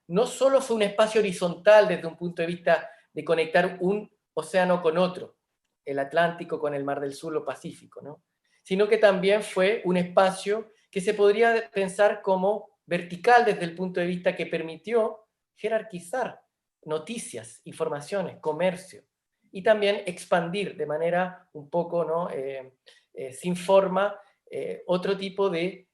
no solo fue un espacio horizontal desde un punto de vista de conectar un océano con otro, el Atlántico con el Mar del Sur o Pacífico, ¿no? Sino que también fue un espacio que se podría pensar como vertical desde el punto de vista que permitió jerarquizar noticias, informaciones, comercio, y también expandir de manera un poco, ¿no? Sin forma, otro tipo de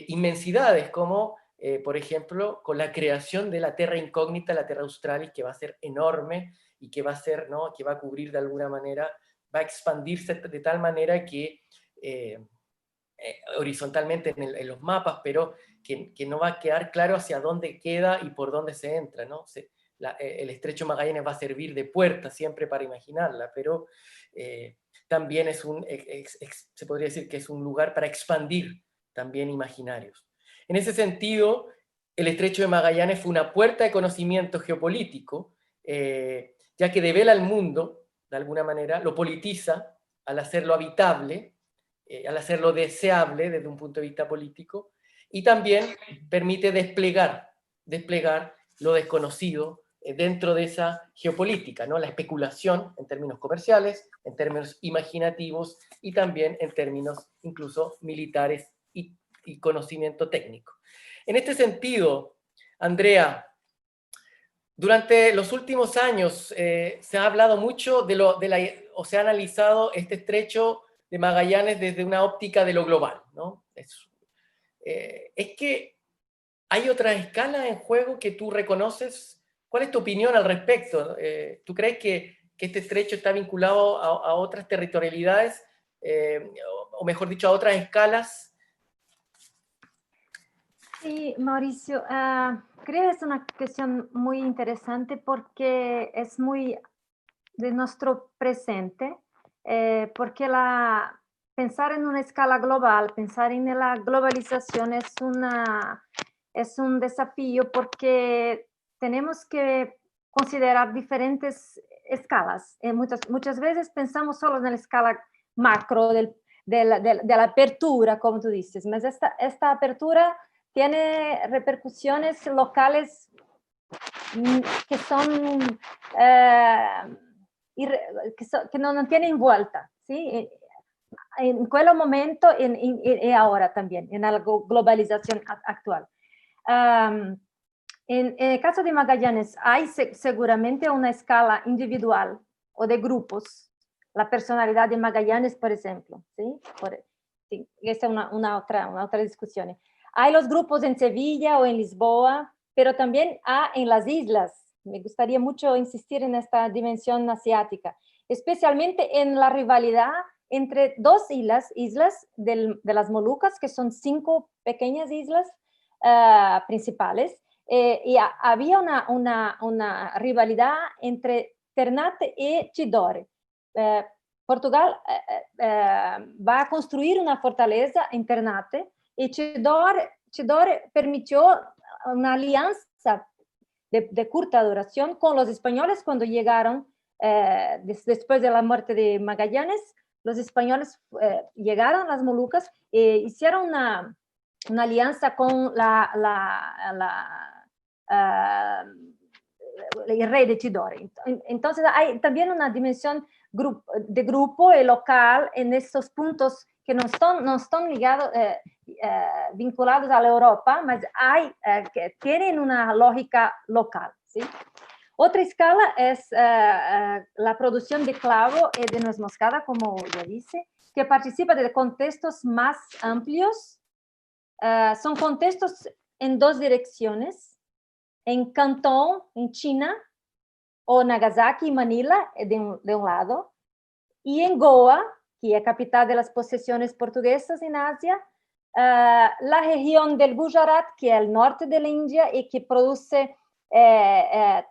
inmensidades, como por ejemplo con la creación de la Terra Incógnita, la Terra Australis, que va a ser enorme y que va a ser, ¿no? Que va a cubrir de alguna manera, va a expandirse de tal manera que horizontalmente en los mapas, pero que no va a quedar claro hacia dónde queda y por dónde se entra, ¿no? El Estrecho Magallanes va a servir de puerta siempre para imaginarla, pero también se podría decir que es un lugar para expandir también imaginarios. En ese sentido, el Estrecho de Magallanes fue una puerta de conocimiento geopolítico, ya que devela el mundo, de alguna manera, lo politiza al hacerlo habitable, al hacerlo deseable desde un punto de vista político, y también permite desplegar lo desconocido dentro de esa geopolítica, ¿no? La especulación en términos comerciales, en términos imaginativos y también en términos incluso militares y conocimiento técnico. En este sentido, Andrea, durante los últimos años se ha hablado mucho o se ha analizado este estrecho de Magallanes desde una óptica de lo global, ¿no? Es que hay otras escalas en juego que tú reconoces. ¿Cuál es tu opinión al respecto? ¿Tú crees que este estrecho está vinculado a otras territorialidades, o mejor dicho, a otras escalas? Sí, Mauricio, creo que es una cuestión muy interesante porque es muy de nuestro presente, porque pensar en una escala global, pensar en la globalización es un desafío porque tenemos que considerar diferentes escalas. Muchas veces pensamos solo en la escala macro de la apertura, como tú dices, pero esta apertura tiene repercusiones locales que son que no tienen vuelta, ¿sí? En aquel momento y ahora también, en la globalización actual. En el caso de Magallanes, hay seguramente una escala individual o de grupos. La personalidad de Magallanes, por ejemplo, ¿sí? Sí, esa es una otra discusión. Hay los grupos en Sevilla o en Lisboa, pero también en las islas. Me gustaría mucho insistir en esta dimensión asiática, especialmente en la rivalidad entre dos islas de las Molucas, que son 5 pequeñas islas principales, y había una rivalidad entre Ternate y Tidore. Portugal va a construir una fortaleza en Ternate, y Tidore permitió una alianza de corta duración con los españoles cuando llegaron después de la muerte de Magallanes. Los españoles llegaron a las Molucas e hicieron una alianza con el rey de Tidore. Entonces hay también una dimensión de grupo y local en estos puntos que no están ligados, vinculados a la Europa, pero que tienen una lógica local, ¿sí? Otra escala es la producción de clavo y de nuez moscada, como ya dice, que participa de contextos más amplios. Son contextos en 2 direcciones, en Cantón, en China, o Nagasaki y Manila, de un lado, y en Goa, que es capital de las posesiones portuguesas en Asia, la región del Gujarat, que es el norte de la India y que produce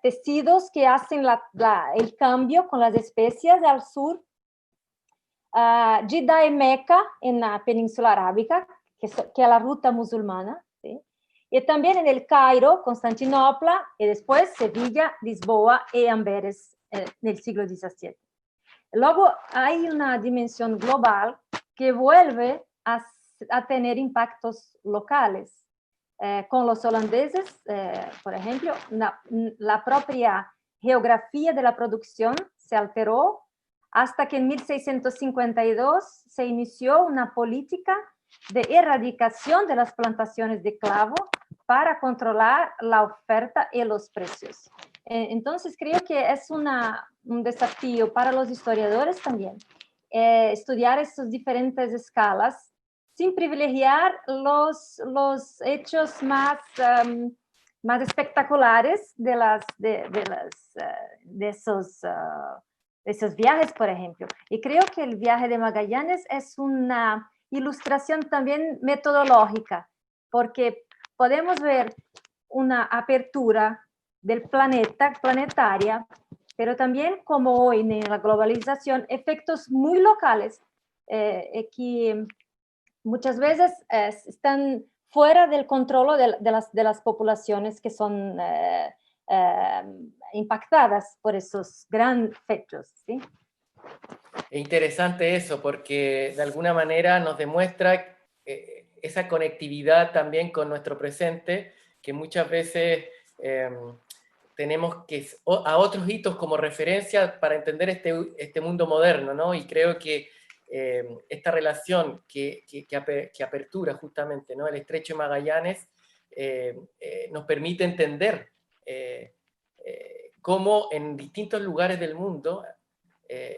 tejidos que hacen el cambio con las especias al sur, Jeddah y Meca en la península arábica, que es la ruta musulmana, ¿sí? y también en el Cairo, Constantinopla, y después Sevilla, Lisboa y Amberes en el siglo XVII. Luego hay una dimensión global que vuelve a tener impactos locales. Con los holandeses, por ejemplo, la propia geografía de la producción se alteró hasta que en 1652 se inició una política de erradicación de las plantaciones de clavo para controlar la oferta y los precios. Entonces creo que es un desafío para los historiadores también estudiar estas diferentes escalas sin privilegiar los hechos más espectaculares de esos viajes, por ejemplo. Y creo que el viaje de Magallanes es una ilustración también metodológica, porque podemos ver una apertura del planetaria, pero también, como hoy en la globalización, efectos muy locales que muchas veces están fuera del control de las poblaciones que son impactadas por esos grandes hechos, ¿sí? Es interesante eso, porque de alguna manera nos demuestra esa conectividad también con nuestro presente, que muchas veces tenemos que a otros hitos como referencia para entender este mundo moderno, ¿no? Y creo que esta relación que apertura justamente, ¿no? El Estrecho de Magallanes nos permite entender cómo en distintos lugares del mundo,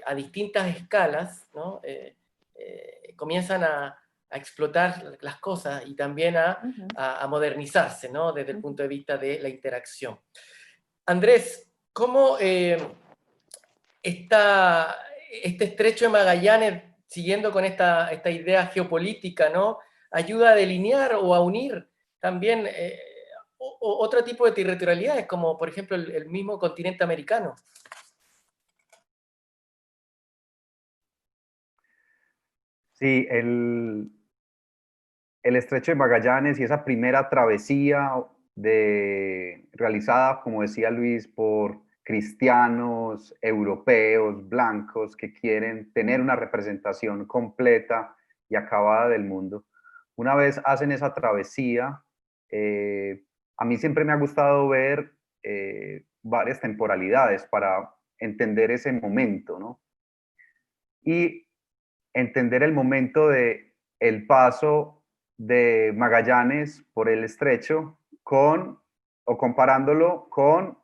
a distintas escalas, ¿no? Comienzan a explotar las cosas y también a modernizarse, ¿no? Desde el punto de vista de la interacción. Andrés, ¿cómo este Estrecho de Magallanes, siguiendo con esta idea geopolítica, ¿no? Ayuda a delinear o a unir también otro tipo de territorialidades, como por ejemplo el mismo continente americano? Sí, el Estrecho de Magallanes y esa primera travesía realizada, como decía Luis, por cristianos, europeos, blancos, que quieren tener una representación completa y acabada del mundo. Una vez hacen esa travesía, a mí siempre me ha gustado ver varias temporalidades para entender ese momento, ¿no? Y entender el momento de el paso de Magallanes por el estrecho o comparándolo con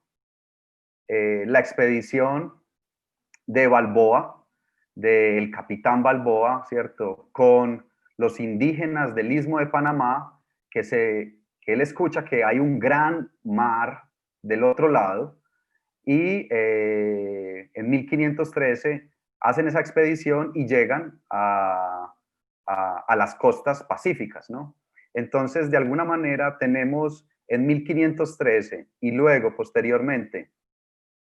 la expedición de Balboa, del capitán Balboa, ¿cierto? Con los indígenas del Istmo de Panamá, que él escucha que hay un gran mar del otro lado, y en 1513 hacen esa expedición y llegan a las costas pacíficas, ¿no? Entonces, de alguna manera, tenemos en 1513 y luego, posteriormente,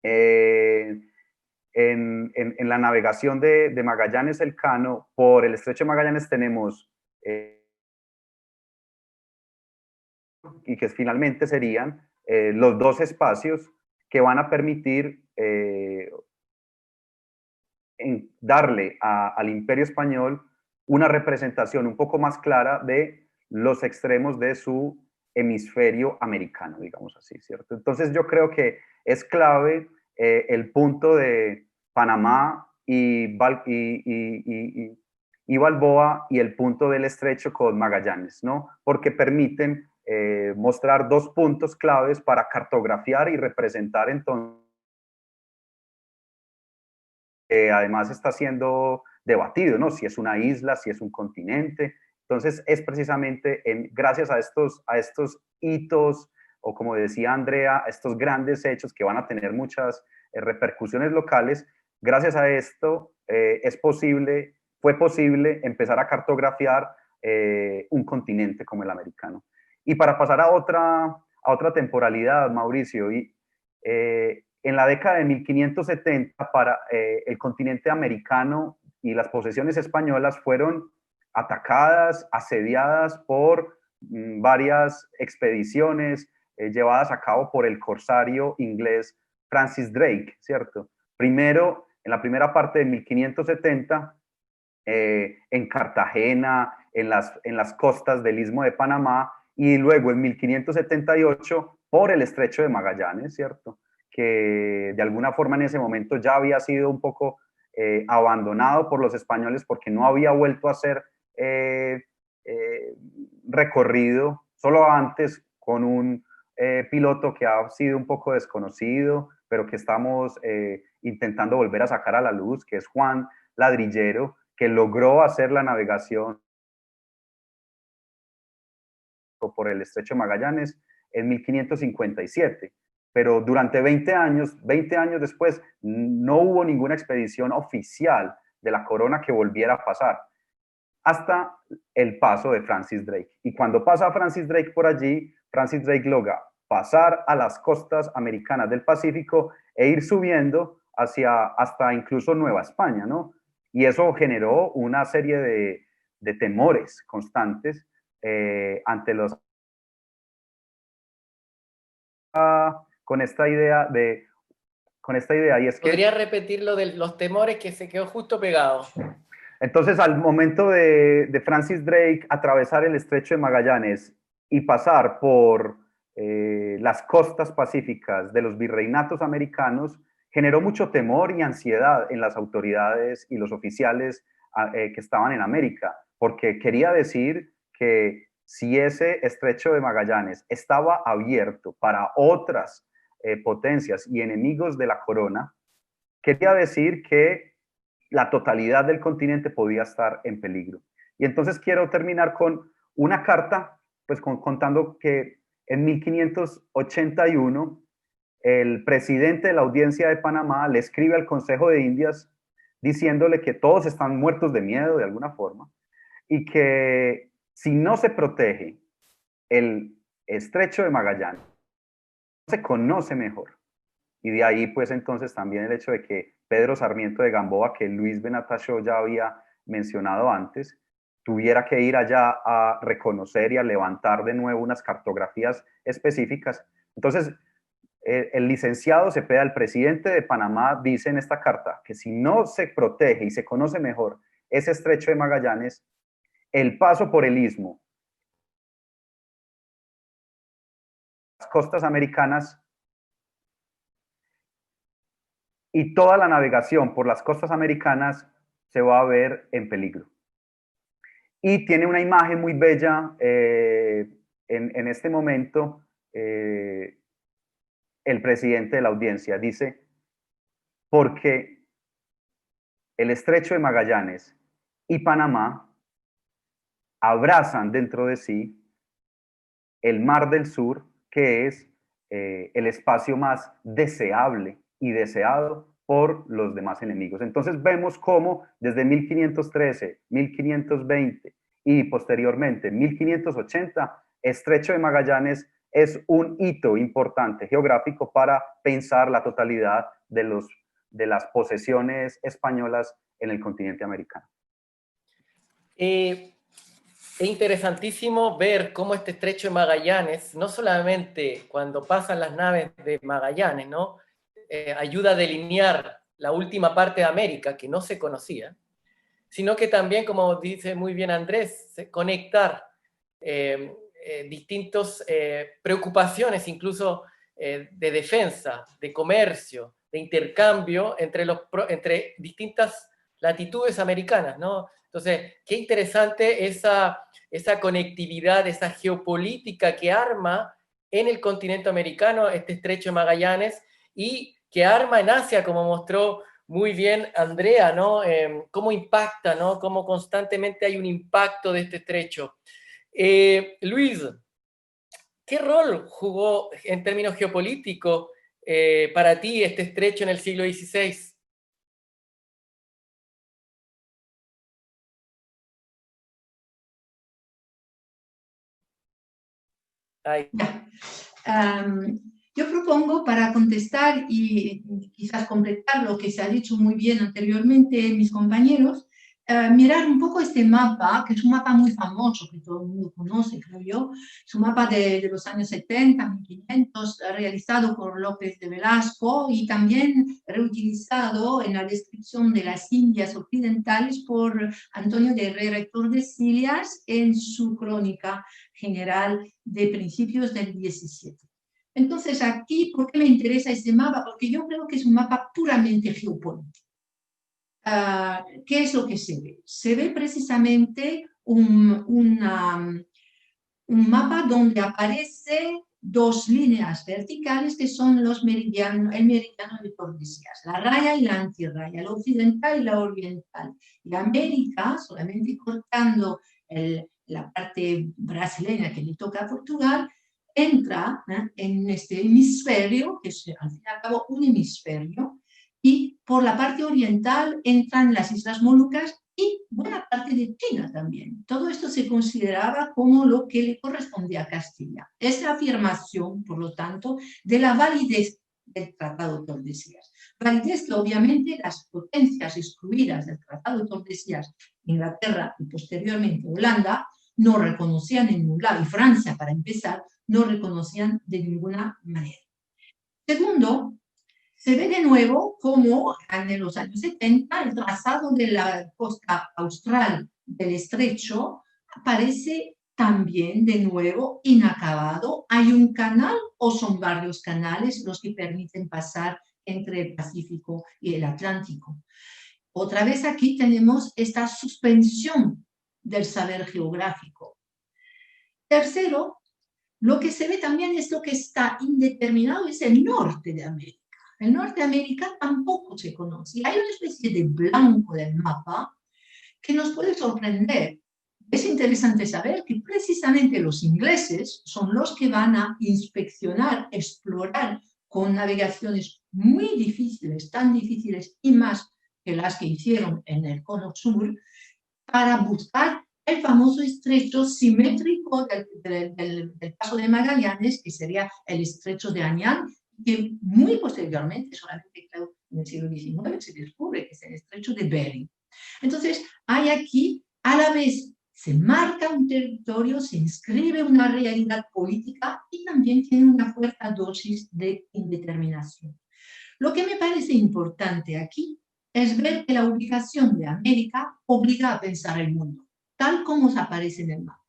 en la navegación de Magallanes Elcano por el Estrecho de Magallanes tenemos, y que finalmente serían los dos espacios que van a permitir darle al Imperio Español una representación un poco más clara de los extremos de su hemisferio americano, digamos así, ¿cierto? Entonces yo creo que es clave el punto de Panamá y Balboa y el punto del estrecho con Magallanes, ¿no? Porque permiten mostrar dos puntos claves para cartografiar y representar entonces. Además está siendo debatido, ¿no? Si es una isla, si es un continente. Entonces es precisamente gracias a estos hitos, o como decía Andrea, a estos grandes hechos que van a tener muchas repercusiones locales, gracias a esto fue posible empezar a cartografiar un continente como el americano. Y para pasar a otra temporalidad, Mauricio, en la década de 1570 para el continente americano y las posesiones españolas fueron atacadas, asediadas por varias expediciones llevadas a cabo por el corsario inglés Francis Drake, ¿cierto? Primero, en la primera parte de 1570, en Cartagena, en las costas del Istmo de Panamá, y luego en 1578 por el Estrecho de Magallanes, ¿cierto? Que de alguna forma en ese momento ya había sido un poco abandonado por los españoles porque no había vuelto a ser recorrido, solo antes con un piloto que ha sido un poco desconocido, pero que estamos intentando volver a sacar a la luz, que es Juan Ladrillero, que logró hacer la navegación por el Estrecho de Magallanes en 1557. Pero durante 20 años después, no hubo ninguna expedición oficial de la corona que volviera a pasar, hasta el paso de Francis Drake. Y cuando pasa Francis Drake por allí, Francis Drake logra pasar a las costas americanas del Pacífico e ir subiendo hasta incluso Nueva España, ¿no? Y eso generó una serie de temores constantes ante los... con esta idea, y es que... ¿Podría repetir lo de los temores que se quedó justo pegado? Entonces, al momento de Francis Drake atravesar el Estrecho de Magallanes y pasar por las costas pacíficas de los virreinatos americanos, generó mucho temor y ansiedad en las autoridades y los oficiales que estaban en América, porque quería decir que si ese Estrecho de Magallanes estaba abierto para otras potencias y enemigos de la corona, quería decir que la totalidad del continente podía estar en peligro. Y entonces quiero terminar con una carta, pues contando que en 1581 el presidente de la Audiencia de Panamá le escribe al Consejo de Indias diciéndole que todos están muertos de miedo de alguna forma y que si no se protege el Estrecho de Magallanes, se conoce mejor. Y de ahí, pues, entonces también el hecho de que Pedro Sarmiento de Gamboa, que Luis Benatachó ya había mencionado antes, tuviera que ir allá a reconocer y a levantar de nuevo unas cartografías específicas. Entonces, el licenciado Cepeda, el presidente de Panamá, dice en esta carta que si no se protege y se conoce mejor ese Estrecho de Magallanes, el paso por el istmo, las costas americanas y toda la navegación por las costas americanas se va a ver en peligro. Y tiene una imagen muy bella en este momento, el presidente de la audiencia dice, porque el Estrecho de Magallanes y Panamá abrazan dentro de sí el Mar del Sur, que es el espacio más deseable y deseado por los demás enemigos. Entonces vemos cómo desde 1513, 1520 y posteriormente 1580, Estrecho de Magallanes es un hito importante geográfico para pensar la totalidad de las posesiones españolas en el continente americano. Es interesantísimo ver cómo este Estrecho de Magallanes, no solamente cuando pasan las naves de Magallanes, ¿no? Ayuda a delinear la última parte de América que no se conocía, sino que también, como dice muy bien Andrés, conectar distintas preocupaciones, incluso de defensa, de comercio, de intercambio entre distintas latitudes americanas, ¿no? Entonces, qué interesante esa conectividad, esa geopolítica que arma en el continente americano este Estrecho de Magallanes y que arma en Asia, como mostró muy bien Andrea, ¿no? Cómo impacta, ¿no? Cómo constantemente hay un impacto de este estrecho. Luis, ¿qué rol jugó en términos geopolíticos para ti este estrecho en el siglo XVI? Yo propongo para contestar y quizás completar lo que se ha dicho muy bien anteriormente mis compañeros, mirar un poco este mapa, que es un mapa muy famoso, que todo el mundo conoce, creo yo. Es un mapa de los años 70, 1500, realizado por López de Velasco y también reutilizado en la descripción de las Indias occidentales por Antonio de Herrera y Tordesillas en su crónica general de principios del 17. Entonces aquí, ¿por qué me interesa este mapa? Porque yo creo que es un mapa puramente geopolítico. ¿Qué es lo que se ve? Se ve precisamente un mapa donde aparecen dos líneas verticales que son el meridiano de Tordesillas, la raya y la antirraya, la occidental y la oriental. Y América, solamente cortando la parte brasileña que le toca a Portugal, entra en este hemisferio, que es al fin y al cabo un hemisferio, y por la parte oriental entran las Islas Molucas y buena parte de China también. Todo esto se consideraba como lo que le correspondía a Castilla. Es la afirmación, por lo tanto, de la validez del Tratado de Tordesillas. Validez que obviamente las potencias excluidas del Tratado de Tordesillas, Inglaterra y posteriormente Holanda, no reconocían en ningún lado, y Francia, para empezar, no reconocían de ninguna manera. Segundo, se ve de nuevo como en los años 70 el trazado de la costa austral del estrecho aparece también de nuevo inacabado. ¿Hay un canal o son varios canales los que permiten pasar entre el Pacífico y el Atlántico? Otra vez aquí tenemos esta suspensión del saber geográfico. Tercero, lo que se ve también es lo que está indeterminado, es el norte de América. El norte de América tampoco se conoce. Hay una especie de blanco del mapa que nos puede sorprender. Es interesante saber que precisamente los ingleses son los que van a inspeccionar, explorar con navegaciones muy difíciles, tan difíciles y más que las que hicieron en el Cono Sur, para buscar el famoso estrecho simétrico del Paso de Magallanes, que sería el estrecho de Anián, que muy posteriormente, solamente creo en el siglo XIX, se descubre que es el estrecho de Bering. Entonces, hay aquí, a la vez, se marca un territorio, se inscribe una realidad política y también tiene una fuerte dosis de indeterminación. Lo que me parece importante aquí es ver que la ubicación de América obliga a pensar el mundo, tal como se aparece en el mapa.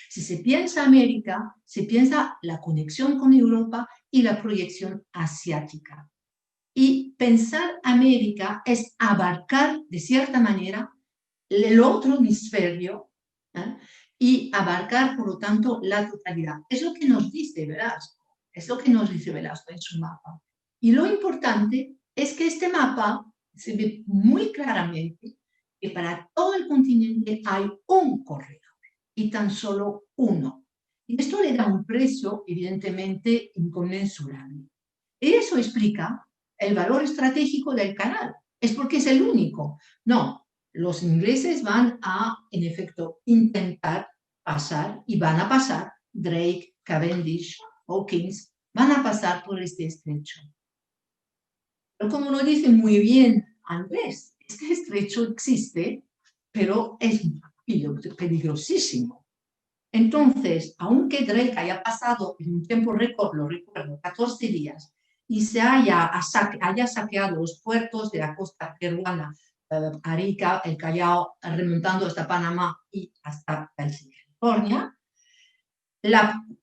Si se piensa América, se piensa la conexión con Europa y la proyección asiática. Y pensar América es abarcar, de cierta manera, el otro hemisferio y abarcar, por lo tanto, la totalidad. Es lo que nos dice Velasco, en su mapa. Y lo importante es que este mapa se ve muy claramente que para todo el continente hay un corredor y tan solo uno. Y esto le da un precio, evidentemente, inconmensurable. Y eso explica el valor estratégico del canal. Es porque es el único. No, los ingleses van a, en efecto, intentar pasar y van a pasar. Drake, Cavendish, Hawkins, van a pasar por este estrecho. Pero como lo dice muy bien Andrés, este estrecho existe, pero es peligrosísimo. Entonces, aunque Drake haya pasado en un tiempo récord, lo recuerdo, 14 días, y se haya saqueado los puertos de la costa peruana, Arica, el Callao, remontando hasta Panamá y hasta California,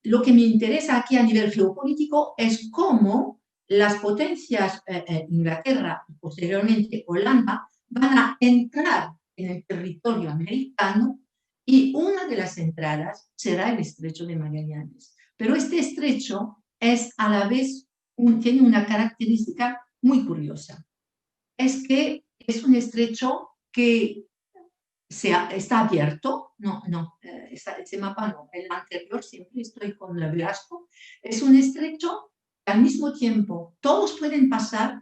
lo que me interesa aquí a nivel geopolítico es cómo las potencias, Inglaterra y posteriormente Holanda, van a entrar en el territorio americano y una de las entradas será el estrecho de Magallanes. Pero este estrecho es a la vez, tiene una característica muy curiosa. Es que es un estrecho que está abierto, ese mapa no, el anterior, siempre estoy con el Velasco, es un estrecho que al mismo tiempo todos pueden pasar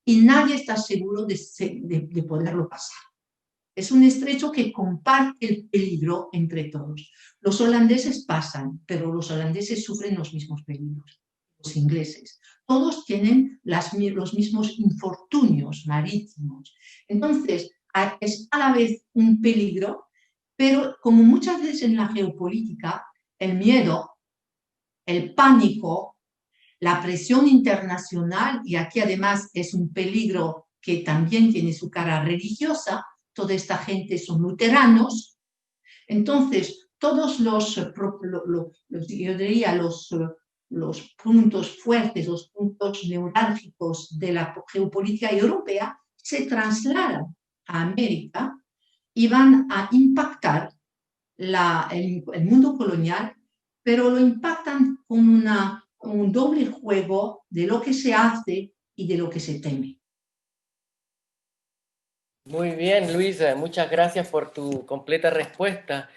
y nadie está seguro de poderlo pasar. Es un estrecho que comparte el peligro entre todos. Los holandeses pasan, pero los holandeses sufren los mismos peligros, los ingleses. Todos tienen los mismos infortunios marítimos. Entonces, es a la vez un peligro, pero como muchas veces en la geopolítica, el miedo, el pánico, la presión internacional, y aquí además es un peligro que también tiene su cara religiosa, toda esta gente son luteranos, entonces todos yo diría los puntos fuertes, los puntos neurálgicos de la geopolítica europea se trasladan a América y van a impactar el mundo colonial, pero lo impactan con un doble juego de lo que se hace y de lo que se teme. Muy bien, Luisa, muchas gracias por tu completa respuesta.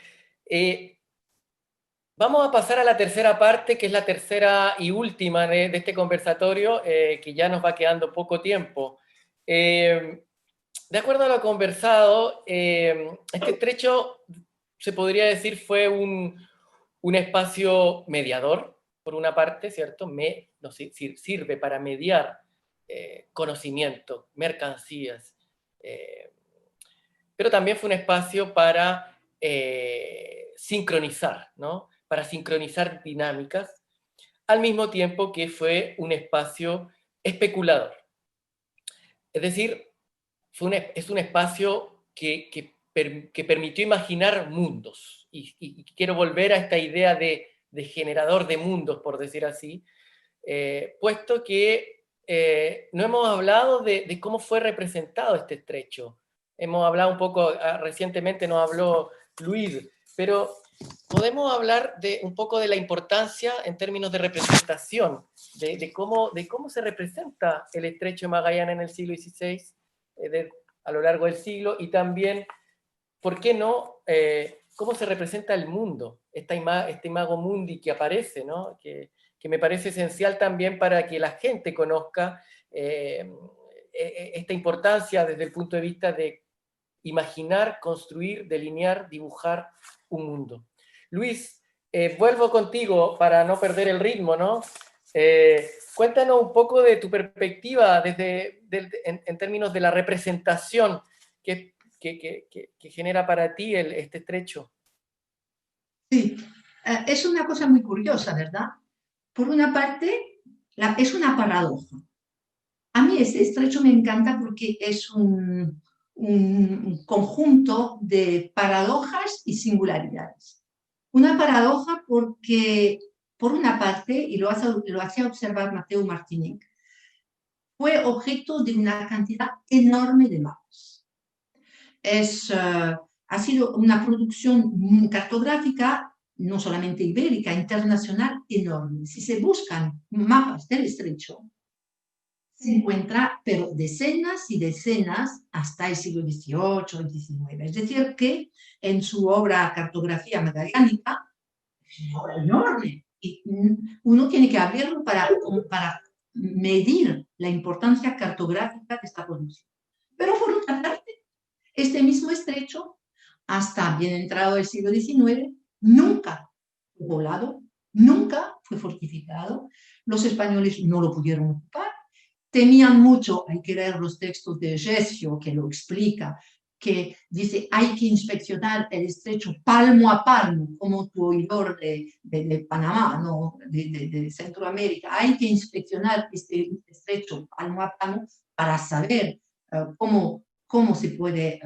Vamos a pasar a la tercera parte, que es la tercera y última de este conversatorio, que ya nos va quedando poco tiempo. De acuerdo a lo conversado, este estrecho, se podría decir, fue un espacio mediador, por una parte, ¿cierto? Sirve para mediar conocimiento, mercancías, pero también fue un espacio para sincronizar, ¿no? Para sincronizar dinámicas, al mismo tiempo que fue un espacio especulador. Es decir, es un espacio que permitió imaginar mundos. Y quiero volver a esta idea de generador de mundos, por decir así, puesto que no hemos hablado de cómo fue representado este estrecho. Hemos hablado un poco, recientemente nos habló Luis, pero podemos hablar un poco de la importancia en términos de representación, de cómo se representa el estrecho de Magallanes en el siglo XVI, a lo largo del siglo, y también, ¿por qué no?, cómo se representa el mundo, este imago mundi que aparece, ¿no? Que me parece esencial también para que la gente conozca esta importancia desde el punto de vista de imaginar, construir, delinear, dibujar un mundo. Luis, vuelvo contigo para no perder el ritmo, ¿no? Cuéntanos un poco de tu perspectiva en términos de la representación que genera para ti este estrecho. Sí, es una cosa muy curiosa, ¿verdad? Por una parte, es una paradoja. A mí este estrecho me encanta porque es un conjunto de paradojas y singularidades. Una paradoja porque, por una parte, y lo hacía observar Mateo Martinic, fue objeto de una cantidad enorme de mapas. Ha sido una producción cartográfica, no solamente ibérica, internacional, enorme. Si se buscan mapas del estrecho, se encuentra, pero decenas y decenas hasta el siglo XVIII y XIX. Es decir, que en su obra Cartografía Magallánica, es una obra enorme. Y uno tiene que abrirlo para medir la importancia cartográfica de esta producción. Pero por otra parte, este mismo estrecho, hasta bien entrado el siglo XIX, nunca fue poblado, nunca fue fortificado. Los españoles no lo pudieron ocupar. Temían mucho, hay que leer los textos de Gesio, que lo explica, que dice hay que inspeccionar el estrecho palmo a palmo, como tu oidor de Panamá, ¿no? de Centroamérica. Hay que inspeccionar este estrecho palmo a palmo para saber cómo se puede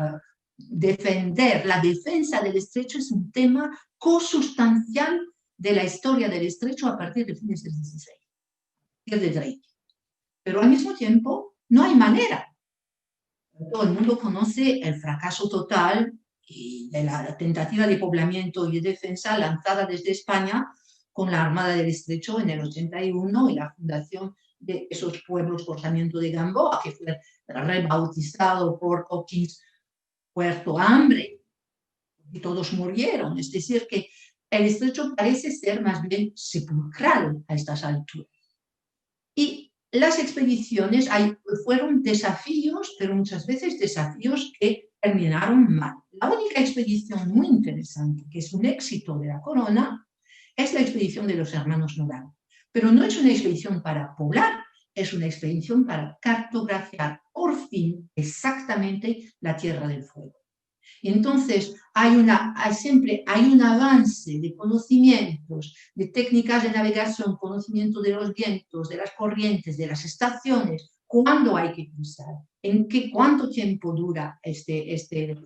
defender. La defensa del estrecho es un tema consustancial de la historia del estrecho a partir de fines del XVI, de Drake. Pero al mismo tiempo no hay manera. Todo el mundo conoce el fracaso total de la tentativa de poblamiento y de defensa lanzada desde España con la Armada del Estrecho en el 81 y la fundación de esos pueblos Cortamiento de Gamboa, que fue rebautizado por Hawkins Puerto Hambre, y todos murieron. Es decir, que el estrecho parece ser más bien sepulcral a estas alturas. Y las expediciones fueron desafíos, pero muchas veces desafíos que terminaron mal. La única expedición muy interesante, que es un éxito de la corona, es la expedición de los hermanos Nolan. Pero no es una expedición para poblar, es una expedición para cartografiar por fin exactamente la Tierra del Fuego. Y entonces siempre hay un avance de conocimientos, de técnicas de navegación, conocimiento de los vientos, de las corrientes, de las estaciones, cuándo hay que cruzar, cuánto tiempo dura este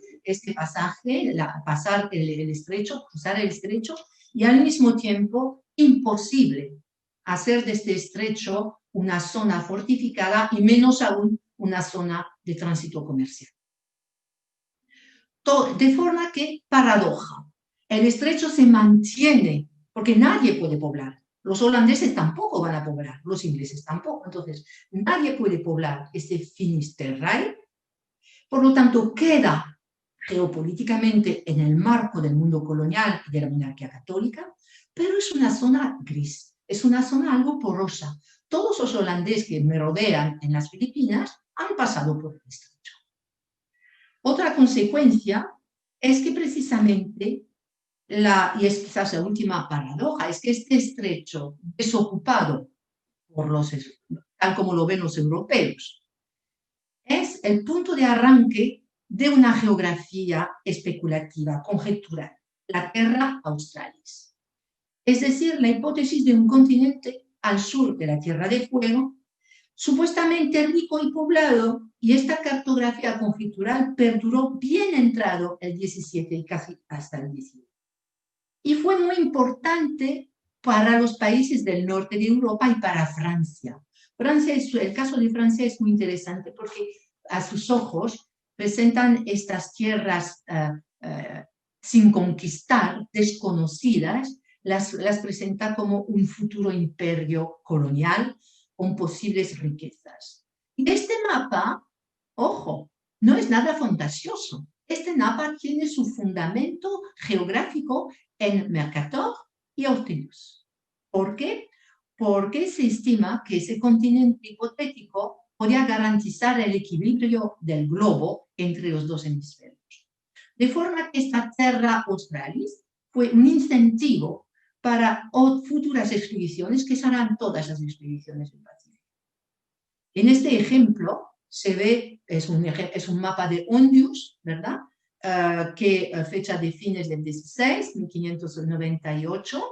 pasaje, pasar el estrecho, cruzar el estrecho, y al mismo tiempo imposible hacer de este estrecho una zona fortificada y menos aún una zona de tránsito comercial. De forma que, paradoja, el estrecho se mantiene porque nadie puede poblar. Los holandeses tampoco van a poblar, los ingleses tampoco. Entonces, nadie puede poblar este Finisterrae. Por lo tanto, queda geopolíticamente en el marco del mundo colonial y de la monarquía católica, pero es una zona gris, es una zona algo porosa. Todos los holandeses que me rodean en las Filipinas han pasado por el estrecho. Otra consecuencia es que precisamente, y es quizás la última paradoja, es que este estrecho desocupado tal como lo ven los europeos, es el punto de arranque de una geografía especulativa, conjetural, la Terra Australis. Es decir, la hipótesis de un continente al sur de la Tierra del Fuego, supuestamente rico y poblado, y esta cartografía conjetural perduró bien entrado el 17 y casi hasta el 18. Y fue muy importante para los países del norte de Europa y para Francia. El caso de Francia es muy interesante porque a sus ojos presentan estas tierras sin conquistar, desconocidas, las presenta como un futuro imperio colonial con posibles riquezas. Y este mapa, ojo, no es nada fantasioso. Este mapa tiene su fundamento geográfico en Mercator y Ortelius. ¿Por qué? Porque se estima que ese continente hipotético podía garantizar el equilibrio del globo entre los dos hemisferios. De forma que esta Terra Australis fue un incentivo para futuras expediciones que serán todas las expediciones del Pacífico. En este ejemplo se ve, es un mapa de Hondius, ¿verdad? Que fecha de fines del 16, 1598,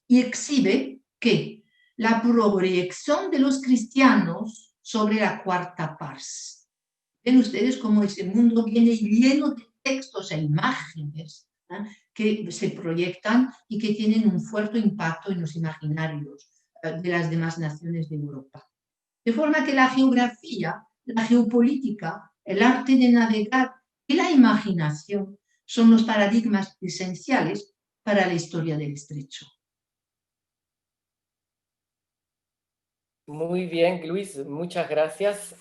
y exhibe que la proyección de los cristianos sobre la cuarta pars. Ven ustedes cómo ese mundo viene lleno de textos e imágenes que se proyectan y que tienen un fuerte impacto en los imaginarios de las demás naciones de Europa. De forma que la geografía, la geopolítica, el arte de navegar y la imaginación son los paradigmas esenciales para la historia del estrecho. Muy bien, Luis, muchas gracias.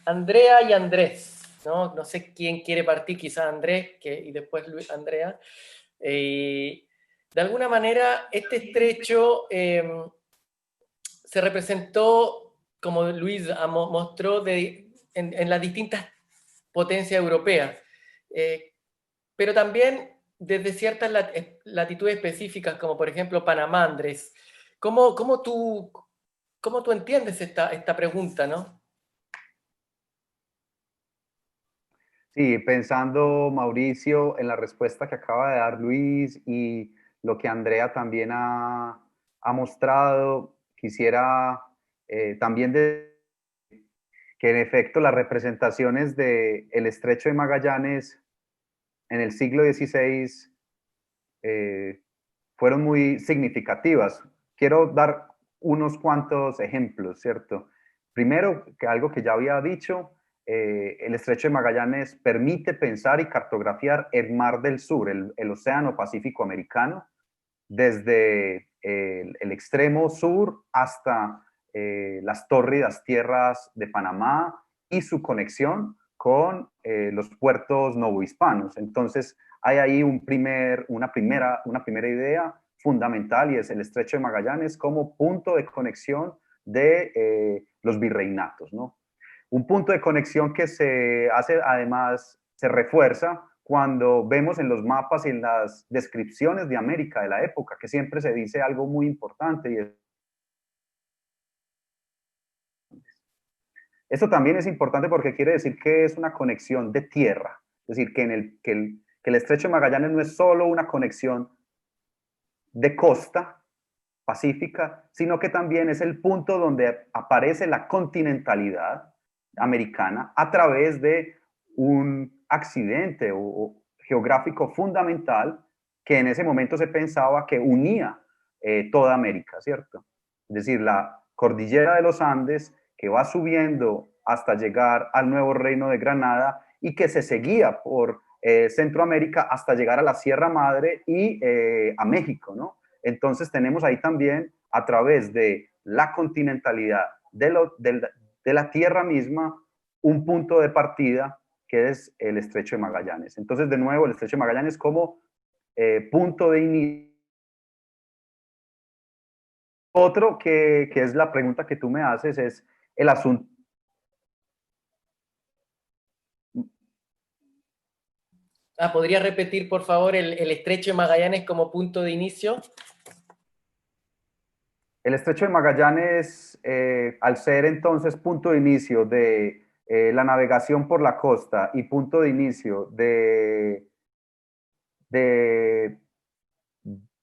Andrea y Andrés, ¿no? No sé quién quiere partir, quizás Andrés y después Luis, Andrea. De alguna manera, este estrecho se representó, como Luis mostró, en las distintas potencias europeas, pero también desde ciertas latitudes específicas, como por ejemplo Panamá, Andrés. ¿Cómo tú entiendes esta pregunta, no? Sí, pensando, Mauricio, en la respuesta que acaba de dar Luis y lo que Andrea también ha mostrado, quisiera también que en efecto las representaciones del Estrecho de Magallanes en el siglo XVI fueron muy significativas. Quiero dar unos cuantos ejemplos, ¿cierto? Primero, que algo que ya había dicho, el Estrecho de Magallanes permite pensar y cartografiar el Mar del Sur, el Océano Pacífico Americano, desde el extremo sur hasta las tórridas tierras de Panamá y su conexión con los puertos novohispanos. Entonces, hay ahí una primera idea fundamental, y es el Estrecho de Magallanes como punto de conexión de los virreinatos, ¿no? Un punto de conexión que además se refuerza cuando vemos en los mapas y en las descripciones de América de la época, que siempre se dice algo muy importante, y es Esto también es importante porque quiere decir que es una conexión de tierra, es decir, que el Estrecho de Magallanes no es solo una conexión de costa pacífica, sino que también es el punto donde aparece la continentalidad americana a través de un accidente o geográfico fundamental que en ese momento se pensaba que unía toda América, ¿cierto? Es decir, la cordillera de los Andes que va subiendo hasta llegar al nuevo reino de Granada y que se seguía por Centroamérica hasta llegar a la Sierra Madre y a México, ¿no? Entonces tenemos ahí también, a través de la continentalidad de la tierra misma, un punto de partida que es el Estrecho de Magallanes. Entonces, de nuevo, el Estrecho de Magallanes como punto de inicio. Otro que es la pregunta que tú me haces es el asunto. ¿Podría repetir, por favor, el Estrecho de Magallanes como punto de inicio? El Estrecho de Magallanes, al ser entonces punto de inicio de la navegación por la costa y punto de inicio de, de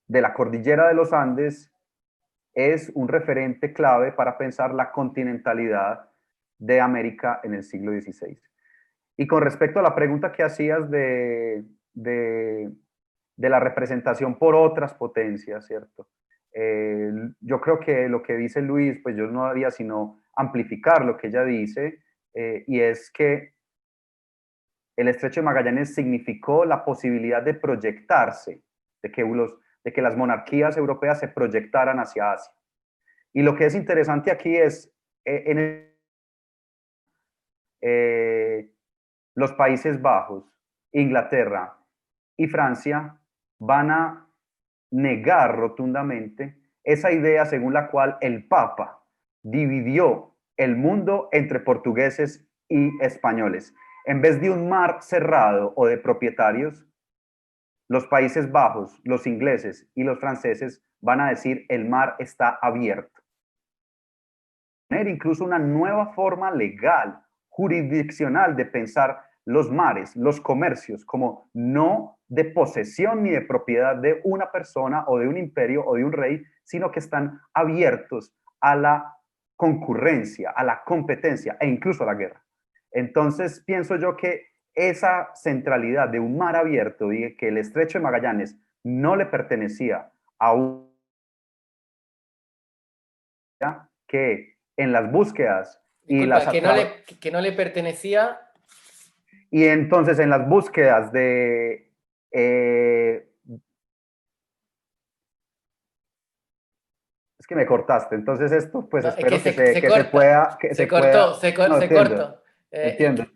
la cordillera de los Andes, es un referente clave para pensar la continentalidad de América en el siglo XVI. Y con respecto a la pregunta que hacías de la representación por otras potencias, ¿cierto? Yo creo que lo que dice Luis, pues yo no haría sino amplificar lo que ella dice, y es que el Estrecho de Magallanes significó la posibilidad de proyectarse, de que las monarquías europeas se proyectaran hacia Asia. Y lo que es interesante aquí es, los Países Bajos, Inglaterra y Francia van a negar rotundamente esa idea según la cual el Papa dividió el mundo entre portugueses y españoles. En vez de un mar cerrado o de propietarios, los Países Bajos, los ingleses y los franceses van a decir el mar está abierto. Incluso una nueva forma legal, jurisdiccional de pensar los mares, los comercios, como no de posesión ni de propiedad de una persona o de un imperio o de un rey, sino que están abiertos a la concurrencia, a la competencia e incluso a la guerra. Entonces pienso yo que esa centralidad de un mar abierto y que el Estrecho de Magallanes no le pertenecía a un que en las búsquedas y Disculpa, las que no le pertenecía. y entonces en las búsquedas de es que me cortaste, entonces esto pues No, es espero que que se corta, pueda, se cortó, no se entiendo, cortó. entiendo.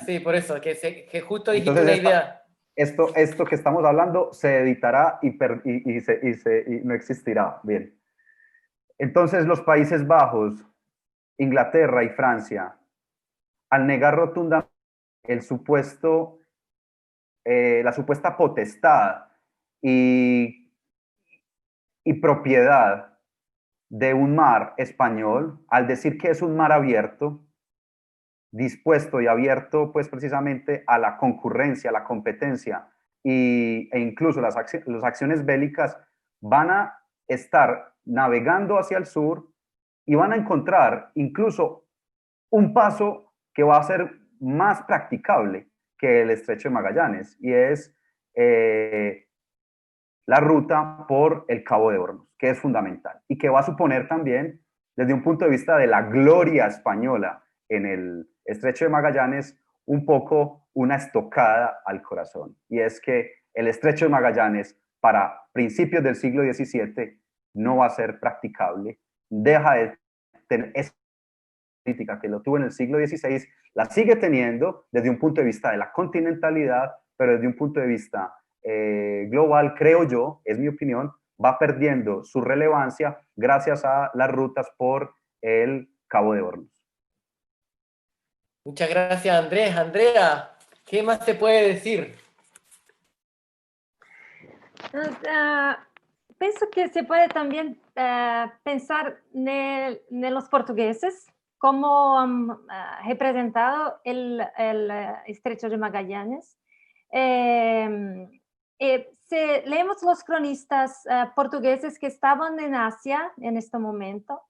Sí, por eso, que justo dijiste Entonces una idea. esto que estamos hablando se editará y no existirá. Bien. Entonces los Países Bajos, Inglaterra y Francia, al negar rotundamente el supuesto, la supuesta potestad y, y propiedad de un mar español, al decir que es un mar abierto, dispuesto y abierto pues precisamente a la concurrencia, a la competencia e incluso las acciones bélicas, van a estar navegando hacia el sur y van a encontrar incluso un paso que va a ser más practicable que el Estrecho de Magallanes, y es la ruta por el Cabo de Hornos, que es fundamental y que va a suponer también, desde un punto de vista de la gloria española en el Estrecho de Magallanes, un poco una estocada al corazón. Y es que el Estrecho de Magallanes para principios del siglo XVII no va a ser practicable, deja de tener esa política que lo tuvo en el siglo XVI, la sigue teniendo desde un punto de vista de la continentalidad, pero desde un punto de vista global, creo yo, es mi opinión, va perdiendo su relevancia gracias a las rutas por el Cabo de Hornos. Muchas gracias, Andrés. Andrea, ¿qué más te puede decir? Penso que se puede también pensar en los portugueses cómo han representado el Estrecho de Magallanes. Si leemos los cronistas portugueses que estaban en Asia en este momento,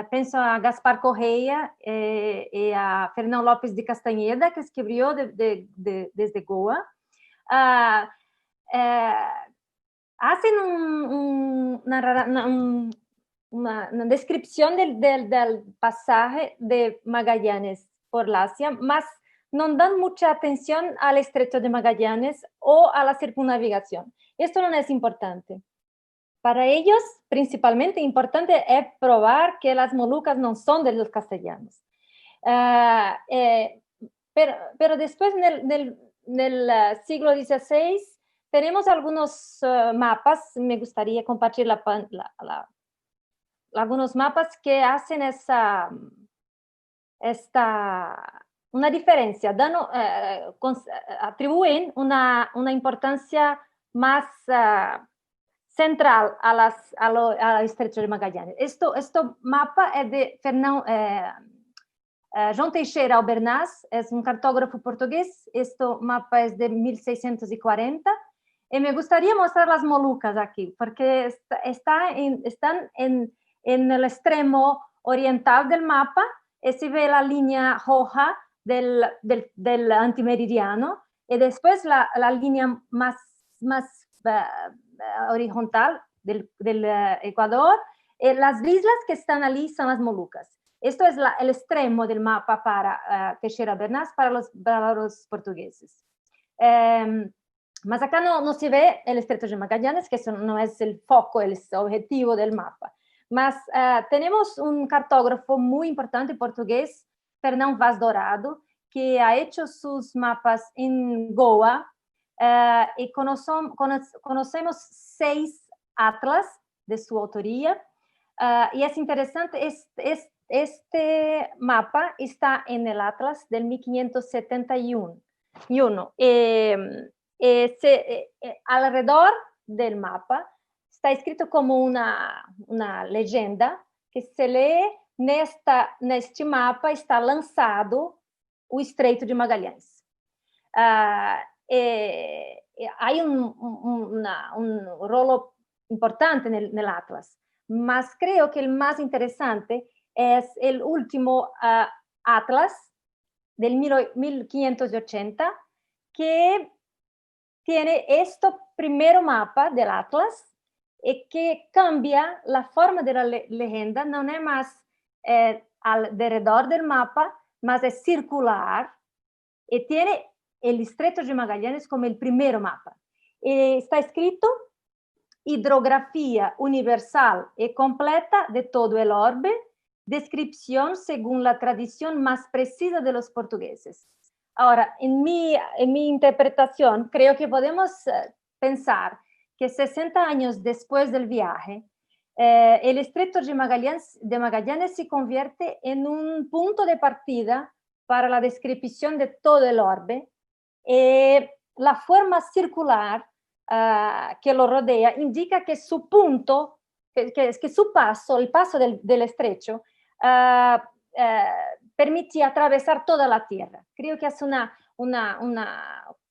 pienso a Gaspar Correia y a Fernão Lopes de Castañeda, que escribió desde Goa, hacen una descripción del pasaje de Magallanes por la Asia, más no dan mucha atención al Estrecho de Magallanes o a la circunnavigación. Esto no es importante. Para ellos, principalmente importante es probar que las Molucas no son de los castellanos. Pero después, en el siglo XVI, tenemos algunos mapas. Me gustaría compartir algunos mapas que hacen una diferencia, atribuyen una importancia más central al Estrecho de Magallanes. Este mapa es de João Teixeira Albernaz, es un cartógrafo portugués. Este mapa es de 1640. Y me gustaría mostrar las Molucas aquí, porque están en el extremo oriental del mapa, y se ve la línea roja del antimeridiano, y después la línea más horizontal del Ecuador. Las islas que están allí son las Molucas. Esto es el extremo del mapa para Teixeira Albernaz, para los portugueses. Mas acá no se ve el Estrecho de Magallanes, que eso no es el foco, el objetivo del mapa. Mas tenemos un cartógrafo muy importante portugués, Fernão Vaz Dourado, que ha hecho sus mapas en Goa, y conocemos 6 atlas de su autoría, y es interesante, este mapa está en el atlas del 1571. Alrededor del mapa está escrito como una leyenda que se lee: neste mapa está lanzado o Estreito de Magalhães. Hay un rol importante en el atlas, mas creo que el más interesante es el último atlas del 1580, que tiene este primer mapa del atlas y que cambia la forma de la leyenda. No es más alrededor del mapa, más es circular, y tiene el Estrecho de Magallanes como el primer mapa. Está escrito: hidrografía universal y completa de todo el orbe, descripción según la tradición más precisa de los portugueses. Ahora, en mi interpretación, creo que podemos pensar que 60 años después del viaje, el Estrecho de Magallanes se convierte en un punto de partida para la descripción de todo el orbe. La forma circular que lo rodea indica que su punto, que su paso, el paso del estrecho, permitía atravesar toda la Tierra. Creo que es una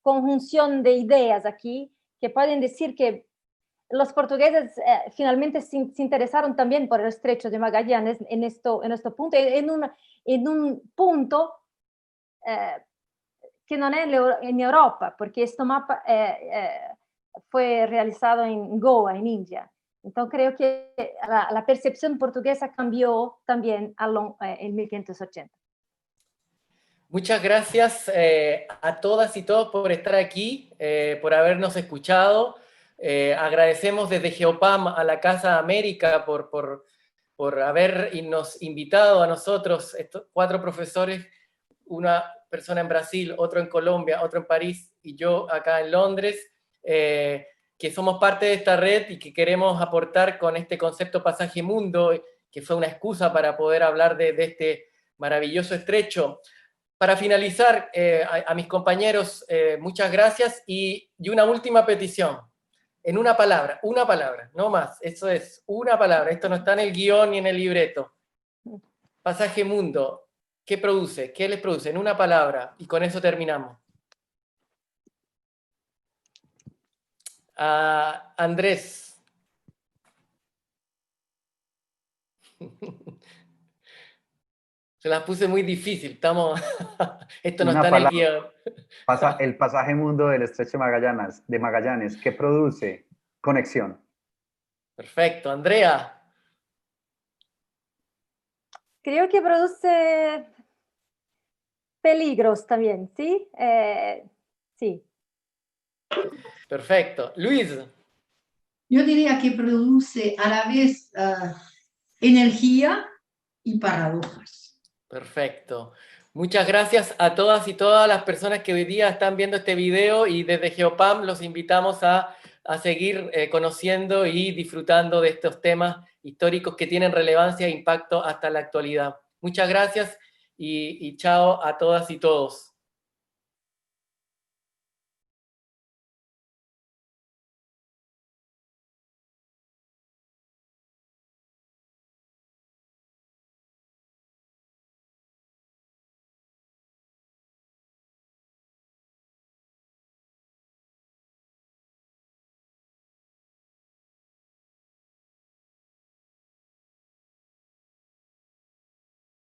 conjunción de ideas aquí que pueden decir que los portugueses finalmente se interesaron también por el Estrecho de Magallanes en este punto, en un punto que no es en Europa, porque este mapa fue realizado en Goa, en India. Entonces creo que la percepción portuguesa cambió también en 1580. Muchas gracias a todas y todos por estar aquí, por habernos escuchado. Agradecemos desde Geopam a la Casa América por habernos invitado a nosotros, estos 4 profesores, una persona en Brasil, otro en Colombia, otro en París y yo acá en Londres, que somos parte de esta red y que queremos aportar con este concepto Pasaje Mundo, que fue una excusa para poder hablar de este maravilloso estrecho. Para finalizar, a mis compañeros, muchas gracias y una última petición. En una palabra, no más, eso es, una palabra. Esto no está en el guión ni en el libreto. Pasaje Mundo, ¿qué produce? ¿Qué les produce? En una palabra, y con eso terminamos. Andrés. Se las puse muy difícil, estamos... Esto no Una está en el palabra. guión. El pasaje mundo del estrecho de Magallanes, ¿qué produce? Conexión. Perfecto. Andrea. Creo que produce peligros también, ¿sí? Sí. Perfecto. Luis. Yo diría que produce a la vez energía y paradojas. Perfecto. Muchas gracias a todas y todas las personas que hoy día están viendo este video, y desde Geopam los invitamos a seguir conociendo y disfrutando de estos temas históricos que tienen relevancia e impacto hasta la actualidad. Muchas gracias y chao a todas y todos.